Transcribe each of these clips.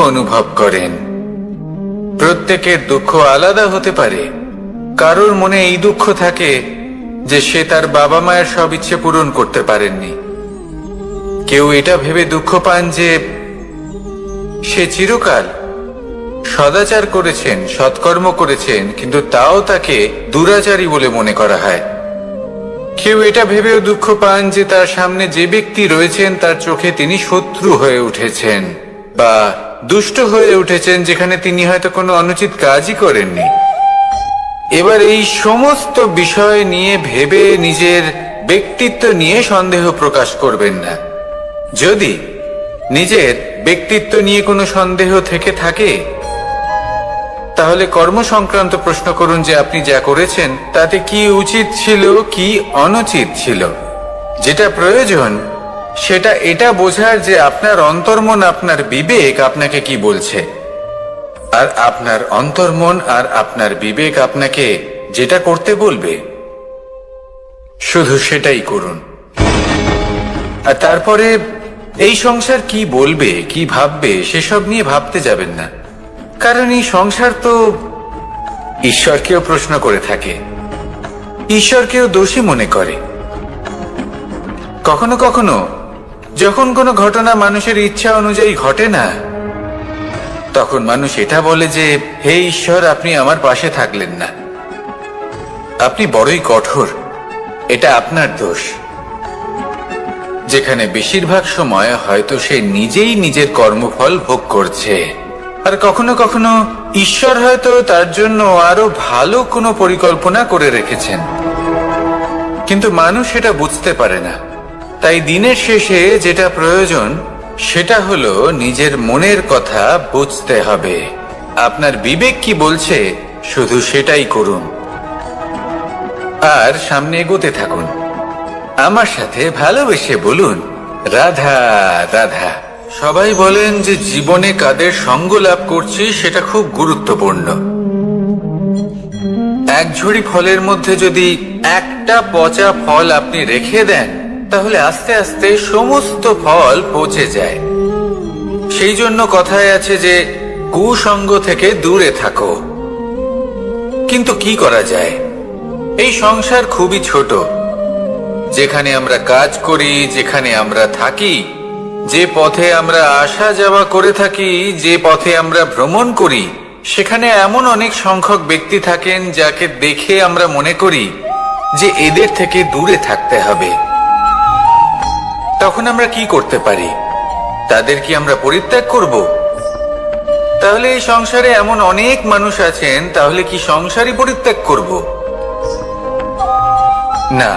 অনুভব করেন। প্রত্যেকের দুঃখ আলাদা হতে পারে। কারোর মনে এই দুঃখ থাকে যে সে তার বাবা মায়ের সব ইচ্ছে পূরণ করতে পারেননি। কেউ এটা ভেবে দুঃখ পান যে সে চিরকাল সদাচার করেছেন, সৎকর্ম করেছেন, কিন্তু তাও তাকে দুরাচারী বলে মনে করা হয়। কেউ এটা ভেবেও দুঃখ পান যে তার সামনে যে ব্যক্তি রয়েছেন তার চোখে তিনি শত্রু হয়ে উঠেছেন বা দুষ্ট হয়ে উঠেছেন, যেখানে তিনি হয়তো কোনো অনুচিত কাজই করেননি। এবার এই সমস্ত বিষয় নিয়ে ভেবে নিজের ব্যক্তিত্ব নিয়ে সন্দেহ প্রকাশ করবেন না। যদি নিজের ব্যক্তিত্ব নিয়ে কোনো সন্দেহ থেকে থাকে, তাহলে কর্ম সংক্রান্ত প্রশ্ন করুন যে আপনি যা করেছেন তাতে কি উচিত ছিল, কি অনুচিত ছিল। যেটা প্রয়োজন সেটা এটা বোঝার যে আপনার অন্তর্মন, আপনার বিবেক আপনাকে কি বলছে, আর আপনার অন্তর্মন আর আপনার বিবেক আপনাকে যেটা করতে বলবে শুধু সেটাই করুন। আর তারপরে এই সংসার কি বলবে, কি ভাববে সেসব নিয়ে ভাবতে যাবেন না। কারণ এই সংসার তো ঈশ্বরকেও প্রশ্ন করে থাকে, ঈশ্বরকেও দোষী মনে করে। কখনো কখনো যখন কোনো ঘটনা মানুষের ইচ্ছা অনুযায়ী ঘটে না, তখন মানুষ এটা বলে যে হে ঈশ্বর, আপনি আমার পাশে থাকলেন না, আপনি বড়ই কঠোর, এটা আপনার দোষ। যেখানে বেশিরভাগ সময় হয়তো সে নিজেই নিজের কর্মফল ভোগ করছে। আর কখনো কখনো ঈশ্বর হয়তো তার জন্য আরো ভালো কোনো পরিকল্পনা করে রেখেছেন, কিন্তু মানুষ এটা বুঝতে পারে না। তাই দিনের শেষে যেটা প্রয়োজন সেটা হলো নিজের মনের কথা বুঝতে হবে। আপনার বিবেক কি বলছে শুধু সেটাই করুন, আর সামনে এগোতে থাকুন। আমার সাথে ভালোবেসে বলুন, রাধা রাধা। সবাই বলেন যে জীবনে কাদের সঙ্গ লাভ করছি সেটা খুব গুরুত্বপূর্ণ। এক ঝুড়ি ফলের মধ্যে যদি একটা পচা ফল আপনি রেখে দেন, তাহলে আস্তে আস্তে সমস্ত ফল পচে যায়। সেই জন্য কথায় আছে যে কুসঙ্গ থেকে দূরে থাকো। কিন্তু কি করা যায়? এই সংসার খুবই ছোট। যেখানে আমরা কাজ করি, যেখানে আমরা থাকি, যে পথে আমরা আসা যাওয়া করে থাকি, যে পথে আমরা ভ্রমণ করি, সেখানে এমন অনেক সংখ্যক ব্যক্তি থাকেন যাকে দেখে আমরা মনে করি যে এদের থেকে দূরে থাকতে হবে। তখন আমরা কি করতে পারি? তাদের কি আমরা পরিত্যাগ করব? তাহলে এই সংসারে এমন অনেক মানুষ আছেন, তাহলে কি সংসারই পরিত্যাগ করব? না,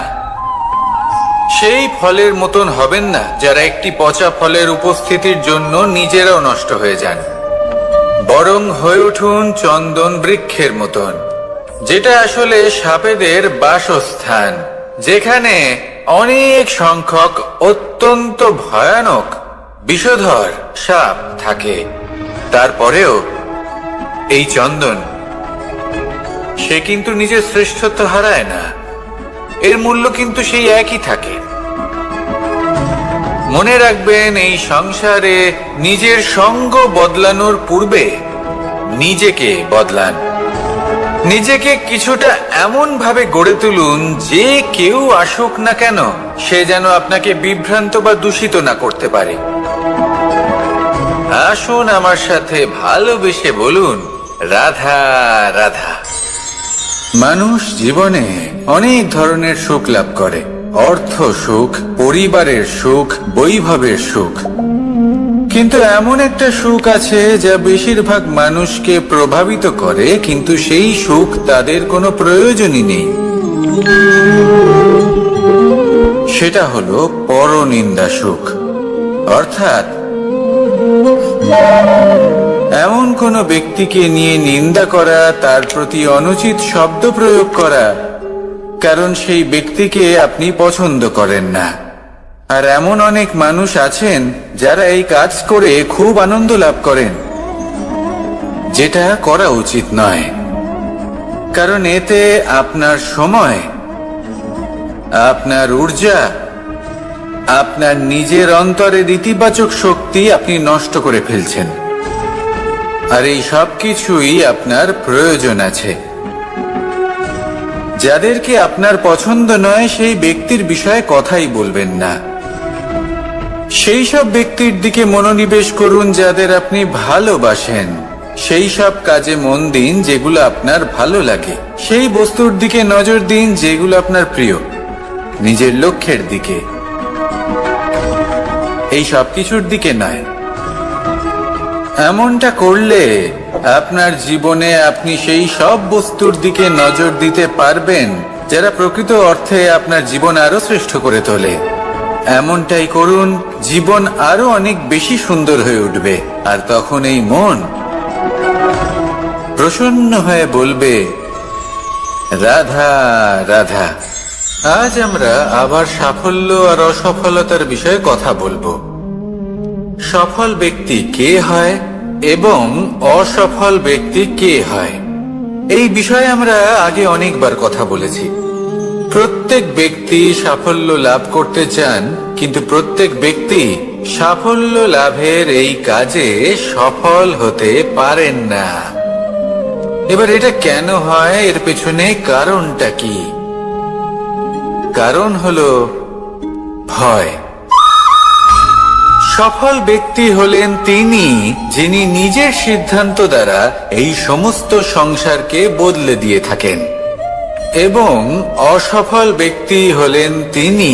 সেই ফলের মতন হবেন না যারা একটি পচা ফলের উপস্থিতির জন্য নিজেরাও নষ্ট হয়ে যান। বরং হয়ে উঠুন চন্দন বৃক্ষের মতন, যেটা আসলে সাপেদের বাসস্থান, যেখানে অনেক সংখ্যক অত্যন্ত ভয়ানক বিষধর সাপ থাকে। তারপরেও এই চন্দন, সে কিন্তু নিজের শ্রেষ্ঠত্ব হারায় না, এর মূল্য কিন্তু সেই একই থাকে। মনে রাখবেন, এই সংসারে নিজের সঙ্গ বদলানোর পূর্বে নিজেকে বদলান। নিজেকে কিছুটা এমন ভাবে গড়ে তুলুন যে কেউ আসুক না কেন সে যেন আপনাকে বিভ্রান্ত বা দূষিত না করতে পারে। আসুন আমার সাথে ভালোবেসে বলুন, রাধা রাধা। মানুষ জীবনে অনেক ধরনের সুখ লাভ করে। অর্থ সুখ, পরিবারের সুখ, বৈভবের সুখ। কিন্তু এমন একটা সুখ আছে যা বেশিরভাগ মানুষকে প্রভাবিত করে, কিন্তু সেই সুখ তাদের কোনো প্রয়োজনই নেই। সেটা হলো পরনিন্দা সুখ। অর্থাৎ এমন কোন ব্যক্তিকে নিয়ে নিন্দা করা, তার প্রতি অনুচিত শব্দ প্রয়োগ করা, কারণ সেই ব্যক্তিকে আপনি পছন্দ করেন না। আর এমন অনেক মানুষ আছেন যারা এই কাজ করে খুব আনন্দ লাভ করেন, যেটা করা উচিত নয়। কারণ এতে আপনার সময়, আপনার ঊর্জা, আপনার নিজের অন্তরের ইতিবাচক শক্তি আপনি নষ্ট করে ফেলছেন। আর এই সব কিছুই আপনার প্রয়োজন আছে। যাদেরকে আপনার পছন্দ নয় সেই ব্যক্তির বিষয়ে কথাই বলবেন না। সেই সব ব্যক্তির দিকে মনোনিবেশ করুন যাদের আপনি ভালোবাসেন। সেই সব কাজে মন দিন যেগুলো আপনার ভালো লাগে। সেই বস্তুর দিকে নজর দিন যেগুলো আপনার প্রিয়, নিজের লক্ষ্যের দিকে, এই সব কিছুর দিকে নয়। এমনটা করলে আপনার জীবনে আপনি সেই সব বস্তুর দিকে নজর দিতে পারবেন যারা প্রকৃত অর্থে আপনার জীবন আরো শ্রেষ্ঠ করে তোলে। এমনটাই করুন, জীবন আরো অনেক বেশি সুন্দর হয়ে উঠবে। আর তখন এই মন প্রসন্ন হয়ে বলবে, রাধা রাধা। আজ আমরা আবার সাফল্য আর অসফলতার বিষয়ে কথা বলবো। সফল ব্যক্তি কে হয় এবং অসফল ব্যক্তি কে হয়, এই বিষয়ে আমরা আগে অনেকবার কথা বলেছি। প্রত্যেক ব্যক্তি সাফল্য লাভ করতে চান, কিন্তু প্রত্যেক ব্যক্তি সাফল্য লাভের এই কাজে সফল হতে পারেন না। এবার এটা কেন হয়, এর পেছনে কারণটা কি? কারণ হলো ভয়। সফল ব্যক্তি হলেন তিনি যিনি নিজের সিদ্ধান্ত দ্বারা এই সমস্ত সংসারকে বদলে দিয়ে থাকেন, এবং অসফল ব্যক্তি হলেন তিনি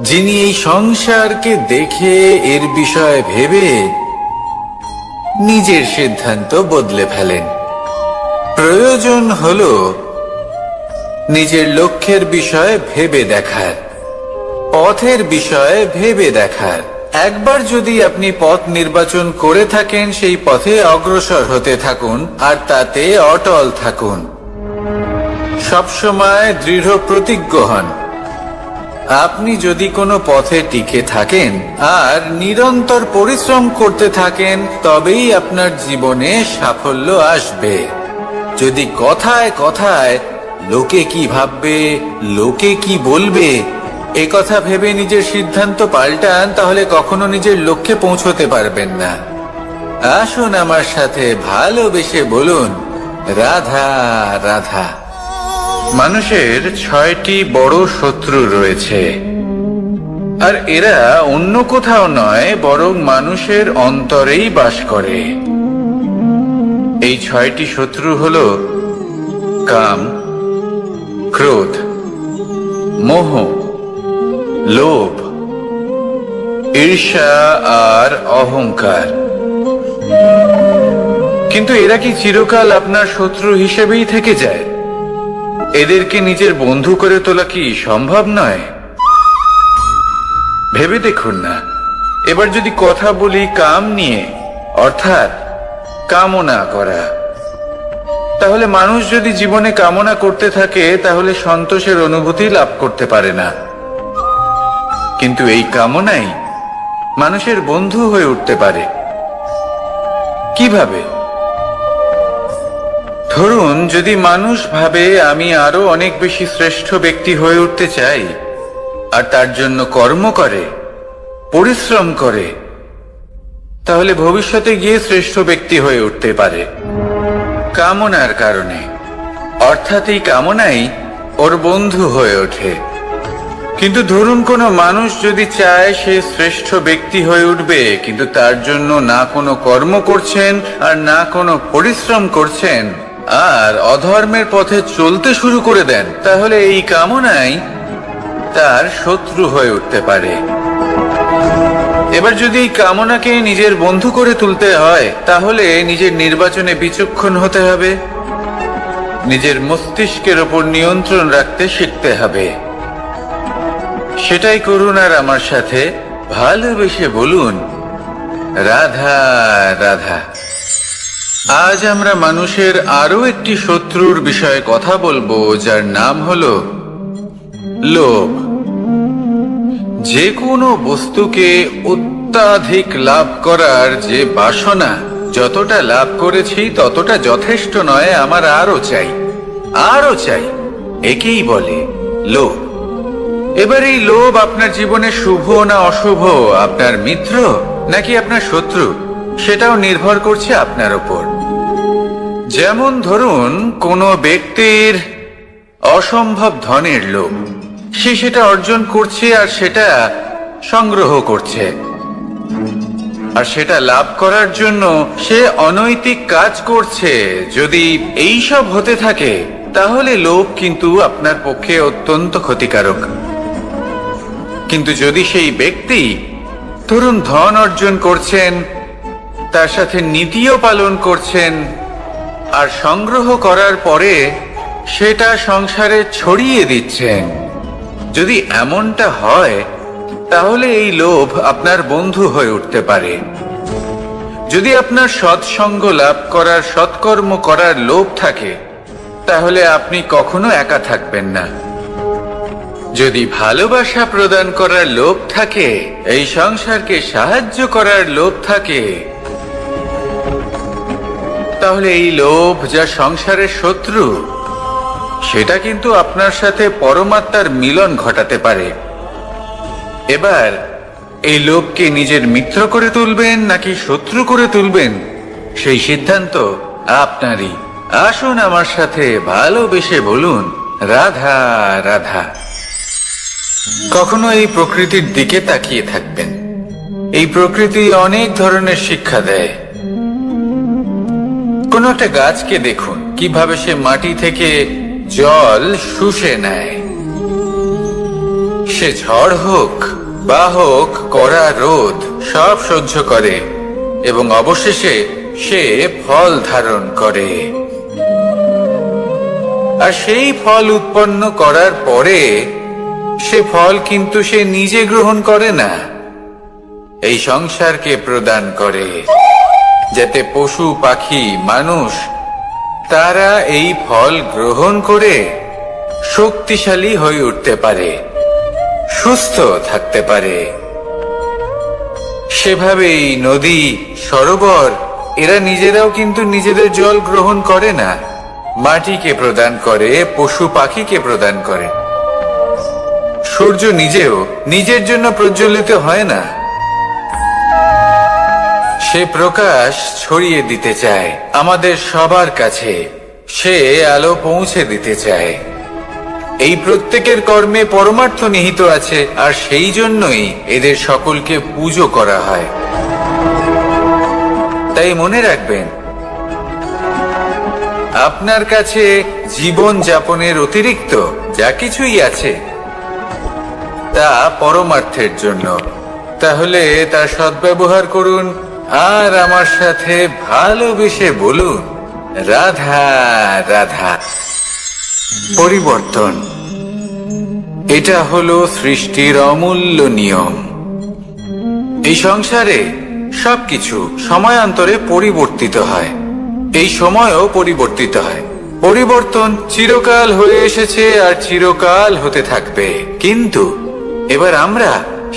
যিনি এই সংসারকে দেখে এর বিষয়ে ভেবে নিজের সিদ্ধান্ত বদলে ফেলেন। প্রয়োজন হলো নিজের লক্ষ্যের বিষয়ে ভেবে দেখার, পথের বিষয়ে ভেবে দেখার। একবার যদি আপনি পথ নির্বাচন করে থাকেন, সেই পথে অগ্রসর হতে থাকুন আর তাতে অটল থাকুন। সবসময় দৃঢ় প্রতিজ্ঞ হন। আপনি যদি কোনো পথে টিকে থাকেন আর নিরন্তর পরিশ্রম করতে থাকেন, তবেই আপনার জীবনে সাফল্য আসবে। যদি কথায় কথায় লোকে কি ভাববে, লোকে কি বলবে, এ কথা ভেবে নিজের সিদ্ধান্ত পাল্টান, তাহলে কখনো নিজের লক্ষ্যে পৌঁছতে পারবেন না। আসুন আমার সাথে ভালোবেসে বলুন, রাধা রাধা। মানুষের 6টি বড় শত্রু রয়েছে, আর এরা অন্য কোথাও নয়, বরং মানুষের অন্তরেই বাস করে। এই 6টি শত্রু হলো কাম, ক্রোধ, মোহ, লোভ, ঈর্ষা আর অহংকার। কিন্তু এরা কি চিরকাল আপনার শত্রু হিসেবেই থেকে যায়? এদেরকে নিজের বন্ধু করে তোলা কি সম্ভব নয়? ভেবে দেখুন না। এবার যদি কথা বলি কাম নিয়ে, অর্থাৎ কামনা করা, তাহলে মানুষ যদি জীবনে কামনা করতে থাকে তাহলে সন্তোষের অনুভূতি লাভ করতে পারে না। কিন্তু এই কামনাই মানুষের বন্ধু হয়ে উঠতে পারে। কিভাবে? ধরুন, যদি মানুষ ভাবে আমি আরো অনেক বেশি শ্রেষ্ঠ ব্যক্তি হয়ে উঠতে চাই, আর তার জন্য কর্ম করে, পরিশ্রম করে, তাহলে ভবিষ্যতে গিয়ে শ্রেষ্ঠ ব্যক্তি হয়ে উঠতে পারে কামনার কারণে। অর্থাৎ এই কামনাই ওর বন্ধু হয়ে ওঠে। কিন্তু ধরুন কোনো মানুষ যদি চায় সে শ্রেষ্ঠ ব্যক্তি হয়ে উঠবে, কিন্তু তার জন্য না কোনো কর্ম করছেন আর না কোনো পরিশ্রম করছেন, আর অধর্মের পথে চলতে শুরু করে দেন, তাহলে এই কামনাই তার শত্রু হয়ে উঠতে পারে। এবার যদি এই কামনাকে নিজের বন্ধু করে তুলতে হয়, তাহলে নিজের নির্বাচনে বিচক্ষণ হতে হবে, নিজের মস্তিষ্কের ওপর নিয়ন্ত্রণ রাখতে শিখতে হবে। সেটাই করুন আর আমার সাথে ভালোবেসে বলুন, রাধা রাধা। আজ আমরা মানুষের আরো একটি শত্রুর বিষয়ে কথা বলবো, যার নাম হলো লোভ। যে কোনো বস্তুকে অত্যাধিক লাভ করার যে বাসনা, যতটা লাভ করেছি ততটা যথেষ্ট নয়, আমার আরো চাই, আরো চাই, একেই বলে লোভ। এবার এই লোভ আপনার জীবনে শুভ না অশুভ, আপনার মিত্র নাকি আপনার শত্রু, সেটাও নির্ভর করছে আপনার উপর। যেমন ধরুন, কোনো ব্যক্তির অসম্ভব ধনের লোভ, সে সেটা অর্জন করছে আর সেটা সংগ্রহ করছে, আর সেটা লাভ করার জন্য সে অনৈতিক কাজ করছে। যদি এই সব হতে থাকে তাহলে লোভ কিন্তু আপনার পক্ষে অত্যন্ত ক্ষতিকারক। কিন্তু যদি সেই ব্যক্তি ধরুন ধন অর্জন করছেন, তার সাথে নীতিও পালন করছেন, আর সংগ্রহ করার পরে সেটা সংসারে ছড়িয়ে দিচ্ছেন, যদি এমনটা হয় তাহলে এই লোভ আপনার বন্ধু হয়ে উঠতে পারে। যদি আপনার সৎসঙ্গ লাভ করার, সৎকর্ম করার লোভ থাকে, তাহলে আপনি কখনো একা থাকবেন না। যদি ভালোবাসা প্রদান করার লোভ থাকে, এই সংসারকে সাহায্য করার লোভ থাকে, তাহলে এই লোভ যা সংসারের শত্রু, সেটা কিন্তু আপনার সাথে পরমাত্মার মিলন ঘটাতে পারে। এবার এই লোভকে নিজের মিত্র করে তুলবেন নাকি শত্রু করে তুলবেন, সেই সিদ্ধান্ত আপনারই। আসুন আমার সাথে ভালোবেসে বলুন, রাধা রাধা। কখনো এই প্রকৃতির দিকে তাকিয়ে থাকবেন। এই প্রকৃতি অনেক ধরনের শিক্ষা দেয়। কোন একটা গাছকে দেখুন, কিভাবে সে মাটি থেকে জল শুষে নেয়। সে ঝড় হোক বা হোক কড়া রোদ, সব সহ্য করে এবং অবশেষে সে ফল ধারণ করে। আর সেই ফল উৎপন্ন করার পরে সে ফল কিন্তু সে নিজে গ্রহণ করে না, এই সংসারকে প্রদান করে, যাতে পশু পাখি মানুষ তারা এই ফল গ্রহণ করে শক্তিশালী হয়ে উঠতে পারে, সুস্থ থাকতে পারে। সেভাবেই নদী, সরোবর এরা নিজেরাও কিন্তু নিজেদের জল গ্রহণ করে না, মাটিকে প্রদান করে, পশু পাখিকে প্রদান করে। সূর্য নিজেও নিজের জন্য প্রজ্বলিত হয় না, সে প্রকাশ ছড়িয়ে দিতে চায় আমাদের সবার কাছে, সে আলো পৌঁছে দিতে চায়। এই প্রত্যেকের কর্মে পরমার্থ নিহিত আছে, আর সেই জন্যই এদের সকলকে পুজো করা হয়। তাই মনে রাখবেন, আপনার কাছে জীবন যাপনের অতিরিক্ত যা কিছুই আছে তা পরমার্থের জন্য। তাহলে তার সদ্ব্যবহার করুন আর আমার সাথে ভালোবেসে বলুন, রাধা রাধা। পরিবর্তন, এটা হলো সৃষ্টির অমূল্য নিয়ম। এই সংসারে সবকিছু সময়ান্তরে পরিবর্তিত হয়, এই সময়ও পরিবর্তিত হয়। পরিবর্তন চিরকাল হয়ে এসেছে আর চিরকাল হতে থাকবে। কিন্তু এবার আমরা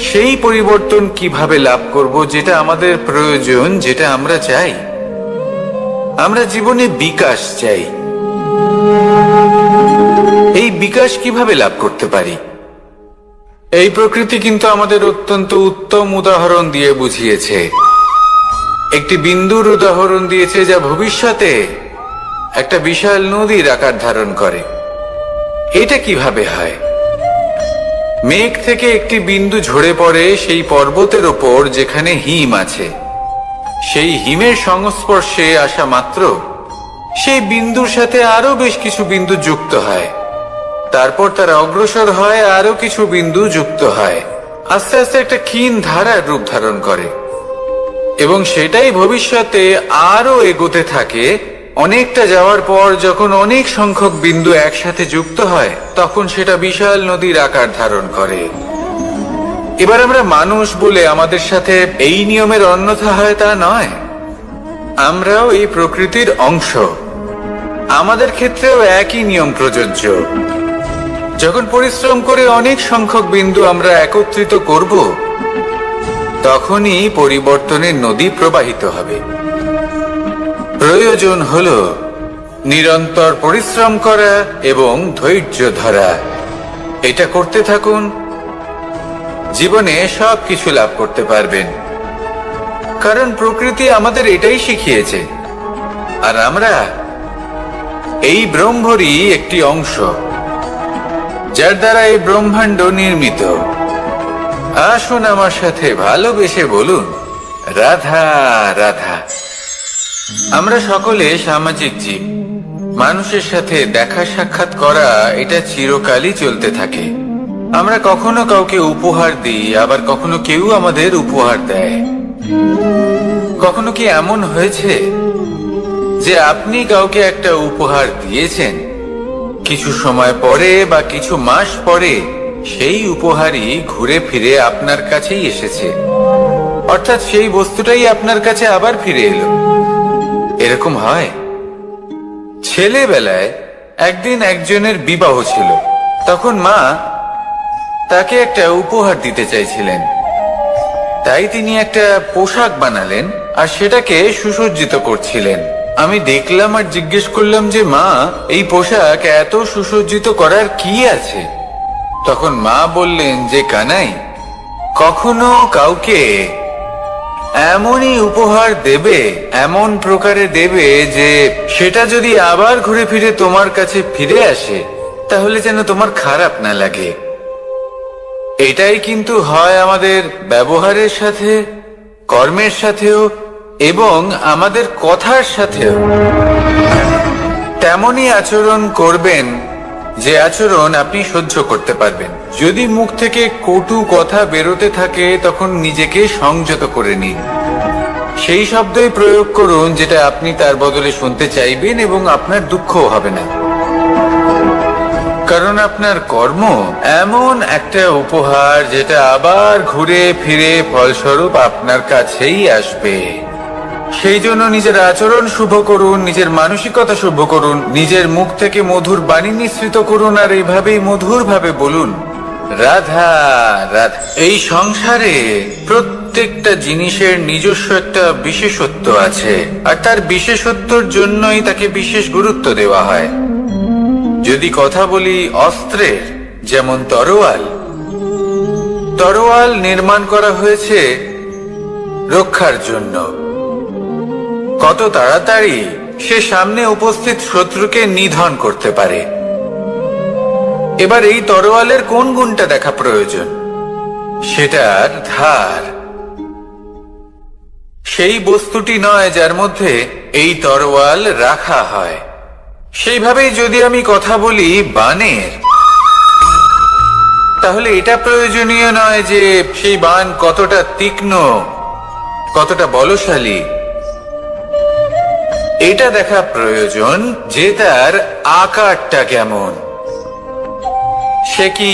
সেই পরিবর্তন কিভাবে লাভ করব, যেটা আমাদের প্রয়োজন, যেটা আমরা চাই। আমরা জীবনে বিকাশ চাই। এই বিকাশ কিভাবে লাভ করতে পারি? এই প্রকৃতি কিন্তু আমাদের অত্যন্ত উত্তম উদাহরণ দিয়ে বুঝিয়েছে। একটি বিন্দুর উদাহরণ দিয়েছে, যা ভবিষ্যতে একটা বিশাল নদীর আকার ধারণ করে। এটা কিভাবে হয়? মেঘ থেকে একটি বিন্দু ঝরে পড়ে সেই পর্বতের ওপর যেখানে হিম আছে। সেই হিমের সংস্পর্শে আসা মাত্র সেই বিন্দুর সাথে আরো বেশ কিছু বিন্দু যুক্ত হয়, তারপর তারা অগ্রসর হয়, আরো কিছু বিন্দু যুক্ত হয়, আস্তে আস্তে একটা ক্ষীণ ধারার রূপ ধারণ করে, এবং সেটাই ভবিষ্যতে আরো এগোতে থাকে। অনেকটা যাওয়ার পর যখন অনেক সংখ্যক বিন্দু একসাথে যুক্ত হয়, তখন সেটা বিশাল নদীর আকার ধারণ করে। এবার আমরা মানুষ বলে আমাদের সাথে এই নিয়মের অন্যথা হয় তা নয়। আমরাও এই প্রকৃতির অংশ, আমাদের ক্ষেত্রেও একই নিয়ম প্রযোজ্য। যখন পরিশ্রম করে অনেক সংখ্যক বিন্দু আমরা একত্রিত করব, তখনই পরিবর্তনের নদী প্রবাহিত হবে। প্রয়োজন হলো নিরন্তর পরিশ্রম করা এবং ধৈর্য ধরা। এটা করতে থাকুন, জীবনে সবকিছু লাভ করতে পারবেন। কারণ প্রকৃতি আমাদের এটাই শিখিয়েছে, আর আমরা এই ব্রহ্মরই একটি অংশ, যার দ্বারা এই ব্রহ্মাণ্ড নির্মিত। আসুন আমার সাথে ভালোবেসে বলুন, রাধা রাধা। আমরা সকলে সামাজিক জীব। মানুষের সাথে দেখা সাক্ষাৎ করা এটা চিরকালই চলতে থাকে। আমরা কখনো কাউকে উপহার দিই, আবার কখনো কেউ আমাদের উপহার দেয়। কখনো কি এমন হয়েছে যে আপনি কাউকে একটা উপহার দিয়েছেন, কিছু সময় পরে বা কিছু মাস পরে সেই উপহারই ঘুরে ফিরে আপনার কাছেই এসেছে, অর্থাৎ সেই বস্তুটাই আপনার কাছে আবার ফিরে এলো? এরকম হয়। ছেলেবেলায় একদিন একজনের বিবাহ ছিল, তখন মা তাকে একটা উপহার দিতে চাইছিলেন। তাই তিনি একটা পোশাক বানালেন আর সেটাকে সুসজ্জিত করছিলেন। আমি দেখলাম আর জিজ্ঞেস করলাম যে, মা, এই পোশাক এত সুসজ্জিত করার কি আছে? তখন মা বললেন যে, কানাই, কখনো কাউকে এমনই উপহার দেবে, এমন প্রকারে দেবে যে সেটা যদি আবার ঘুরে ফিরে তোমার কাছে ফিরে আসে, তাহলে যেন তোমার খারাপ না লাগে। এটাই কিন্তু হয় আমাদের ব্যবহারের সাথে, কর্মের সাথেও এবং আমাদের কথার সাথেও। তেমনই আচরণ করবেন যে আচরণ আপনি সহ্য করতে পারবেন। যদি মুখ থেকে কটু কথা বেরোতে থাকে, তখন নিজেকে সংযত করে নিন। সেই শব্দই প্রয়োগ করুন যেটা আপনি তার বদলে শুনতে চাইবেন, এবং আপনার দুঃখও হবে না। কারণ আপনার কর্ম এমন একটা উপহার যেটা আবার ঘুরে ফিরে ফলস্বরূপ আপনার কাছেই আসবে। সেই জন্য নিজের আচরণ শুভ করুন, নিজের মানসিকতা শুভ করুন, নিজের মুখ থেকে মধুর বাণী নিঃসৃত করুন, আর এইভাবেই মধুর ভাবে বলুন, রাধা রাধা। এই সংসারে প্রত্যেকটা জিনিসের নিজস্ব একটা বিশেষত্ব আছে, আর তার বিশেষত্বর জন্যই তাকে বিশেষ গুরুত্ব দেওয়া হয়। যদি কথা বলি অস্ত্রের, যেমন তরোয়াল। তরোয়াল নির্মাণ করা হয়েছে রক্ষার জন্য। কত তাড়াতাড়ি সে সামনে উপস্থিত শত্রুকে নিধন করতে পারে। এবার এই তরোয়ালের কোন গুণটা দেখা প্রয়োজন? সেটার ধার। সেই বস্তুটি নয় যার মধ্যে এই তরোয়াল রাখা হয়। সেইভাবেই যদি আমি কথা বলি বাণের, তাহলে এটা প্রয়োজনীয় নয় যে সেই বাণ কতটা তীক্ষ্ণ, কতটা বলশালী। এটা দেখা প্রয়োজন যে তার আকারটা কেমন। সে কি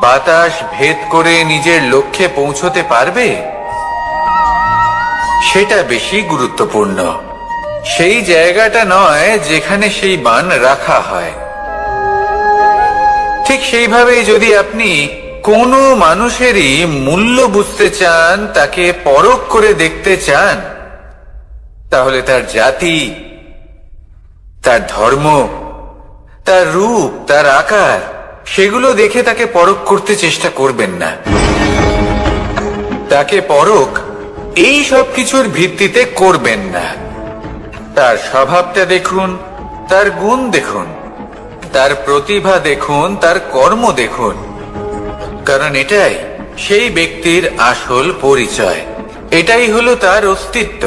বাতাস ভেদ করে নিজের লক্ষ্যে পৌঁছতে পারবে? সেটা বেশি গুরুত্বপূর্ণ। সেই জায়গাটা নয় যেখানে সেই বাণ রাখা হয়। ঠিক সেইভাবেই যদি আপনি কোনো মানুষেরই মূল্য বুঝতে চান, তাকে পরখ করে দেখতে চান, তাহলে তার জাতি, তার ধর্ম, তার রূপ, তার আকার, সেগুলো দেখে তাকে পরখ করতে চেষ্টা করবেন না। তাকে পরখ এই সব কিছুর ভিত্তিতে করবেন না। তার স্বভাবটা দেখুন, তার গুণ দেখুন, তার প্রতিভা দেখুন, তার কর্ম দেখুন। কারণ এটাই সেই ব্যক্তির আসল পরিচয়, এটাই হলো তার অস্তিত্ব।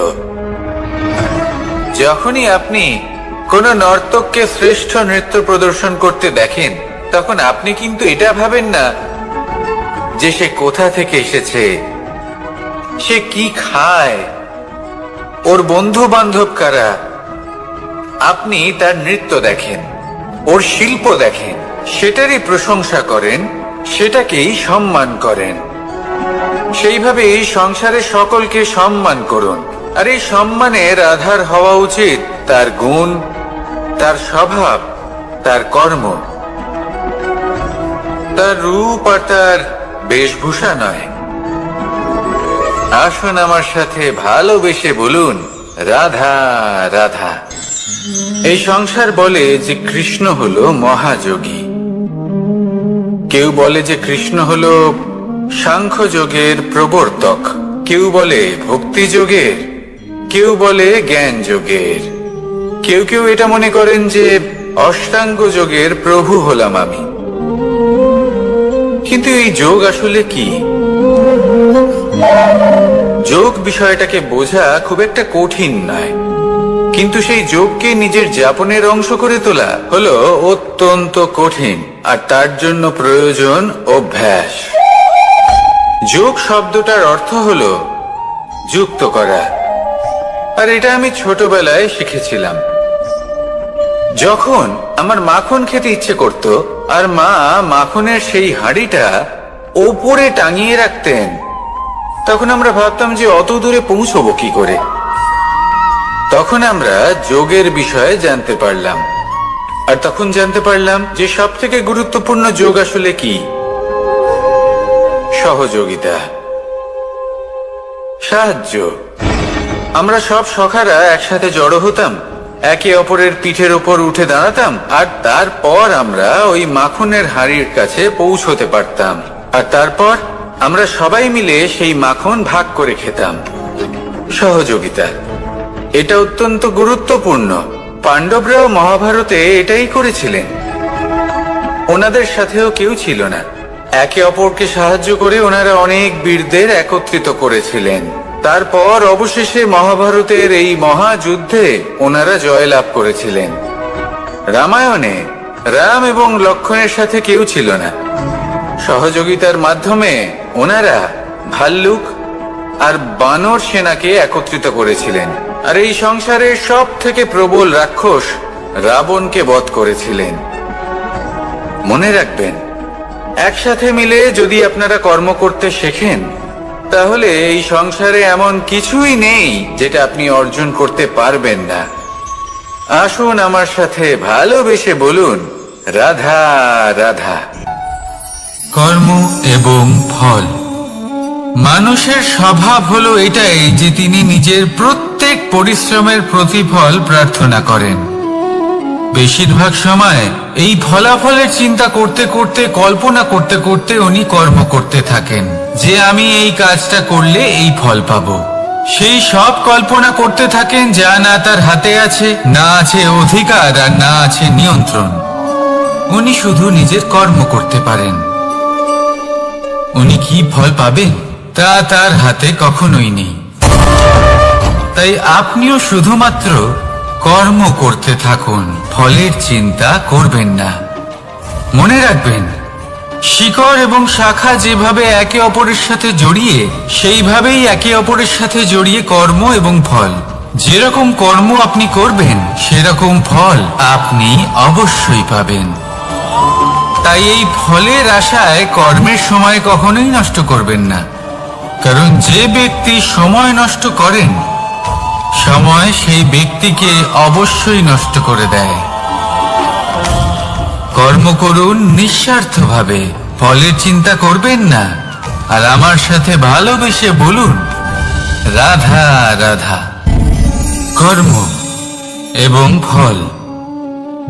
যখনই আপনি কোন নর্তককে শ্রেষ্ঠ নৃত্য প্রদর্শন করতে দেখেন, তখন আপনি কিন্তু এটা ভাবেন না যে সে কোথা থেকে এসেছে, সে কি খায়, ওর বন্ধু বান্ধব কারা। আপনি তার নৃত্য দেখেন, ওর শিল্প দেখেন, সেটারই প্রশংসা করেন, সেটাকেই সম্মান করেন। সেইভাবে এই সংসারে সকলকে সম্মান করুন। আর এই সম্মানের আধার হওয়া উচিত তার গুণ, তার স্বভাব, তার কর্ম, তার রূপ আর তার বেশভূষা নয়। আসুন আমার সাথে ভালোবেসে বলুন, রাধা রাধা। এই সংসার বলে যে কৃষ্ণ হলো মহাযোগী। কেউ বলে যে কৃষ্ণ হলো সাংখ্যযোগের প্রবর্তক। কেউ বলে ভক্তি যোগের, কেউ বলে জ্ঞান যোগের, কেউ কেউ এটা মনে করেন যে অষ্টাঙ্গ যোগের প্রভু হলাম আমি। কিন্তু এই যোগ আসলে কি? যোগ বিষয়টাকে বোঝা খুব একটা কঠিন নয়, কিন্তু সেই যোগকে নিজের যাপনের অংশ করে তোলা হলো অত্যন্ত কঠিন, আর তার জন্য প্রয়োজন অভ্যাস। যোগ শব্দটার অর্থ হলো যুক্ত করা, আর এটা আমি ছোটবেলায় শিখেছিলাম। যখন আমার মাখন খেতে ইচ্ছে করত আর মা মাখনের সেই হাঁড়িটা ওপরে টাঙিয়ে রাখতেন, তখন আমরা ভাবতাম যে অত দূরে পৌঁছবো কি করে। তখন আমরা যোগের বিষয়ে জানতে পারলাম, আর তখন জানতে পারলাম যে সব থেকে গুরুত্বপূর্ণ যোগ আসলে কি? সহযোগিতা, সাহায্য। আমরা সব সখারা একসাথে জড়ো হতাম, একে অপরের পিঠের ওপর উঠে দাঁড়াতাম, আর তারপর আমরা ওই মাখনের হাঁড়ির কাছে পৌঁছতে পারতাম, আর তারপর আমরা সবাই মিলে সেই মাখন ভাগ করে খেতাম। সহযোগিতা, এটা অত্যন্ত গুরুত্বপূর্ণ। পাণ্ডবরাও মহাভারতে এটাই করেছিলেন। ওনাদের সাথেও কেউ ছিল না, একে অপরকে সাহায্য করে ওনারা অনেক বীরদের একত্রিত করেছিলেন। তারপর অবশেষে মহাভারতের এই মহাযুদ্ধে ওনারা জয়লাভ করেছিলেন। রামায়ণে রাম এবং লক্ষ্মণের সাথে কেউ ছিল না। সহযোগিতার মাধ্যমে ওনারা ভাল্লুক আর বানর সেনাকে একত্রিত করেছিলেন, আর এই সংসারের সব থেকে প্রবল রাক্ষস রাবণকে বধ করেছিলেন। মনে রাখবেন, একসাথে মিলে যদি আপনারা কর্ম করতে শেখেন, তাহলে এই সংসারে এমন কিছুই নেই যেটা আপনি অর্জন করতে পারবেন না। আসুন আমার সাথে ভালোবেসে বলুন, রাধা রাধা। কর্ম এবং ফল। মানুষের স্বভাব হলো এটাই যে তিনি নিজের প্রত্যেক পরিশ্রমের প্রতিফল প্রার্থনা করেন। বেশিরভাগ সময় এই ফলাফলের চিন্তা করতে করতে, কল্পনা করতে করতে উনি কর্ম করতে থাকেন যে আমি এই কাজটা করলে এই ফল পাবো। সেই সব কল্পনা করতে থাকেন যা না তার হাতে আছে, না আছে অধিকার, আর না আছে নিয়ন্ত্রণ। উনি শুধু নিজের কর্ম করতে পারেন। উনি কি ফল পাবেন তা তার হাতে কখনোই নেই। তাই আপনিও শুধুমাত্র কর্ম করতে থাকুন, ফলের চিন্তা করবেন না। মনে রাখবেন, শিকড় এবং শাখা যেভাবে একে অপরের সাথে জড়িয়ে, সেইভাবেই একে অপরের সাথে জড়িয়ে কর্ম এবং ফল। যেরকম কর্ম আপনি করবেন, সেরকম ফল আপনি অবশ্যই পাবেন। তাই এই ফলের আশায় কর্মের সময় কখনোই নষ্ট করবেন না, কারণ যে ব্যক্তি সময় নষ্ট করেন, সময় সেই ব্যক্তিকে অবশ্যই নষ্ট করে দেয়। কর্ম করুন নিঃস্বার্থভাবে, ফলের চিন্তা করবেন না, আর আমার সাথে ভালোবেসে বলুন, রাধা রাধা। কর্ম এবং ফল।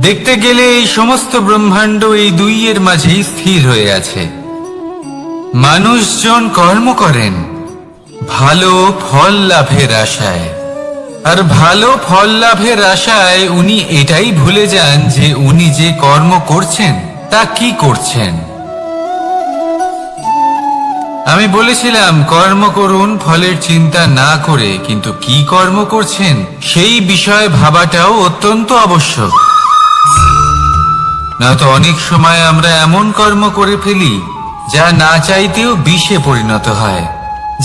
দেখতে গেলে এই সমস্ত ব্রহ্মাণ্ড এই দুইয়ের মাঝেই স্থির হয়ে আছে। মানুষজন কর্ম করেন ভালো ফল লাভের আশায়, আর ভালো ফল লাভের আশায় উনি এটাই ভুলে যান যে উনি যে কর্ম করছেন তা কি করছেন। আমি বলেছিলাম কর্ম করুন ফলের চিন্তা না করে, কিন্তু কি কর্ম করছেন সেই বিষয়ে ভাবাটাও অত্যন্ত আবশ্যক। না তো অনেক সময় আমরা এমন কর্ম করে ফেলি যা না চাইতেও বিষে পরিণত হয়,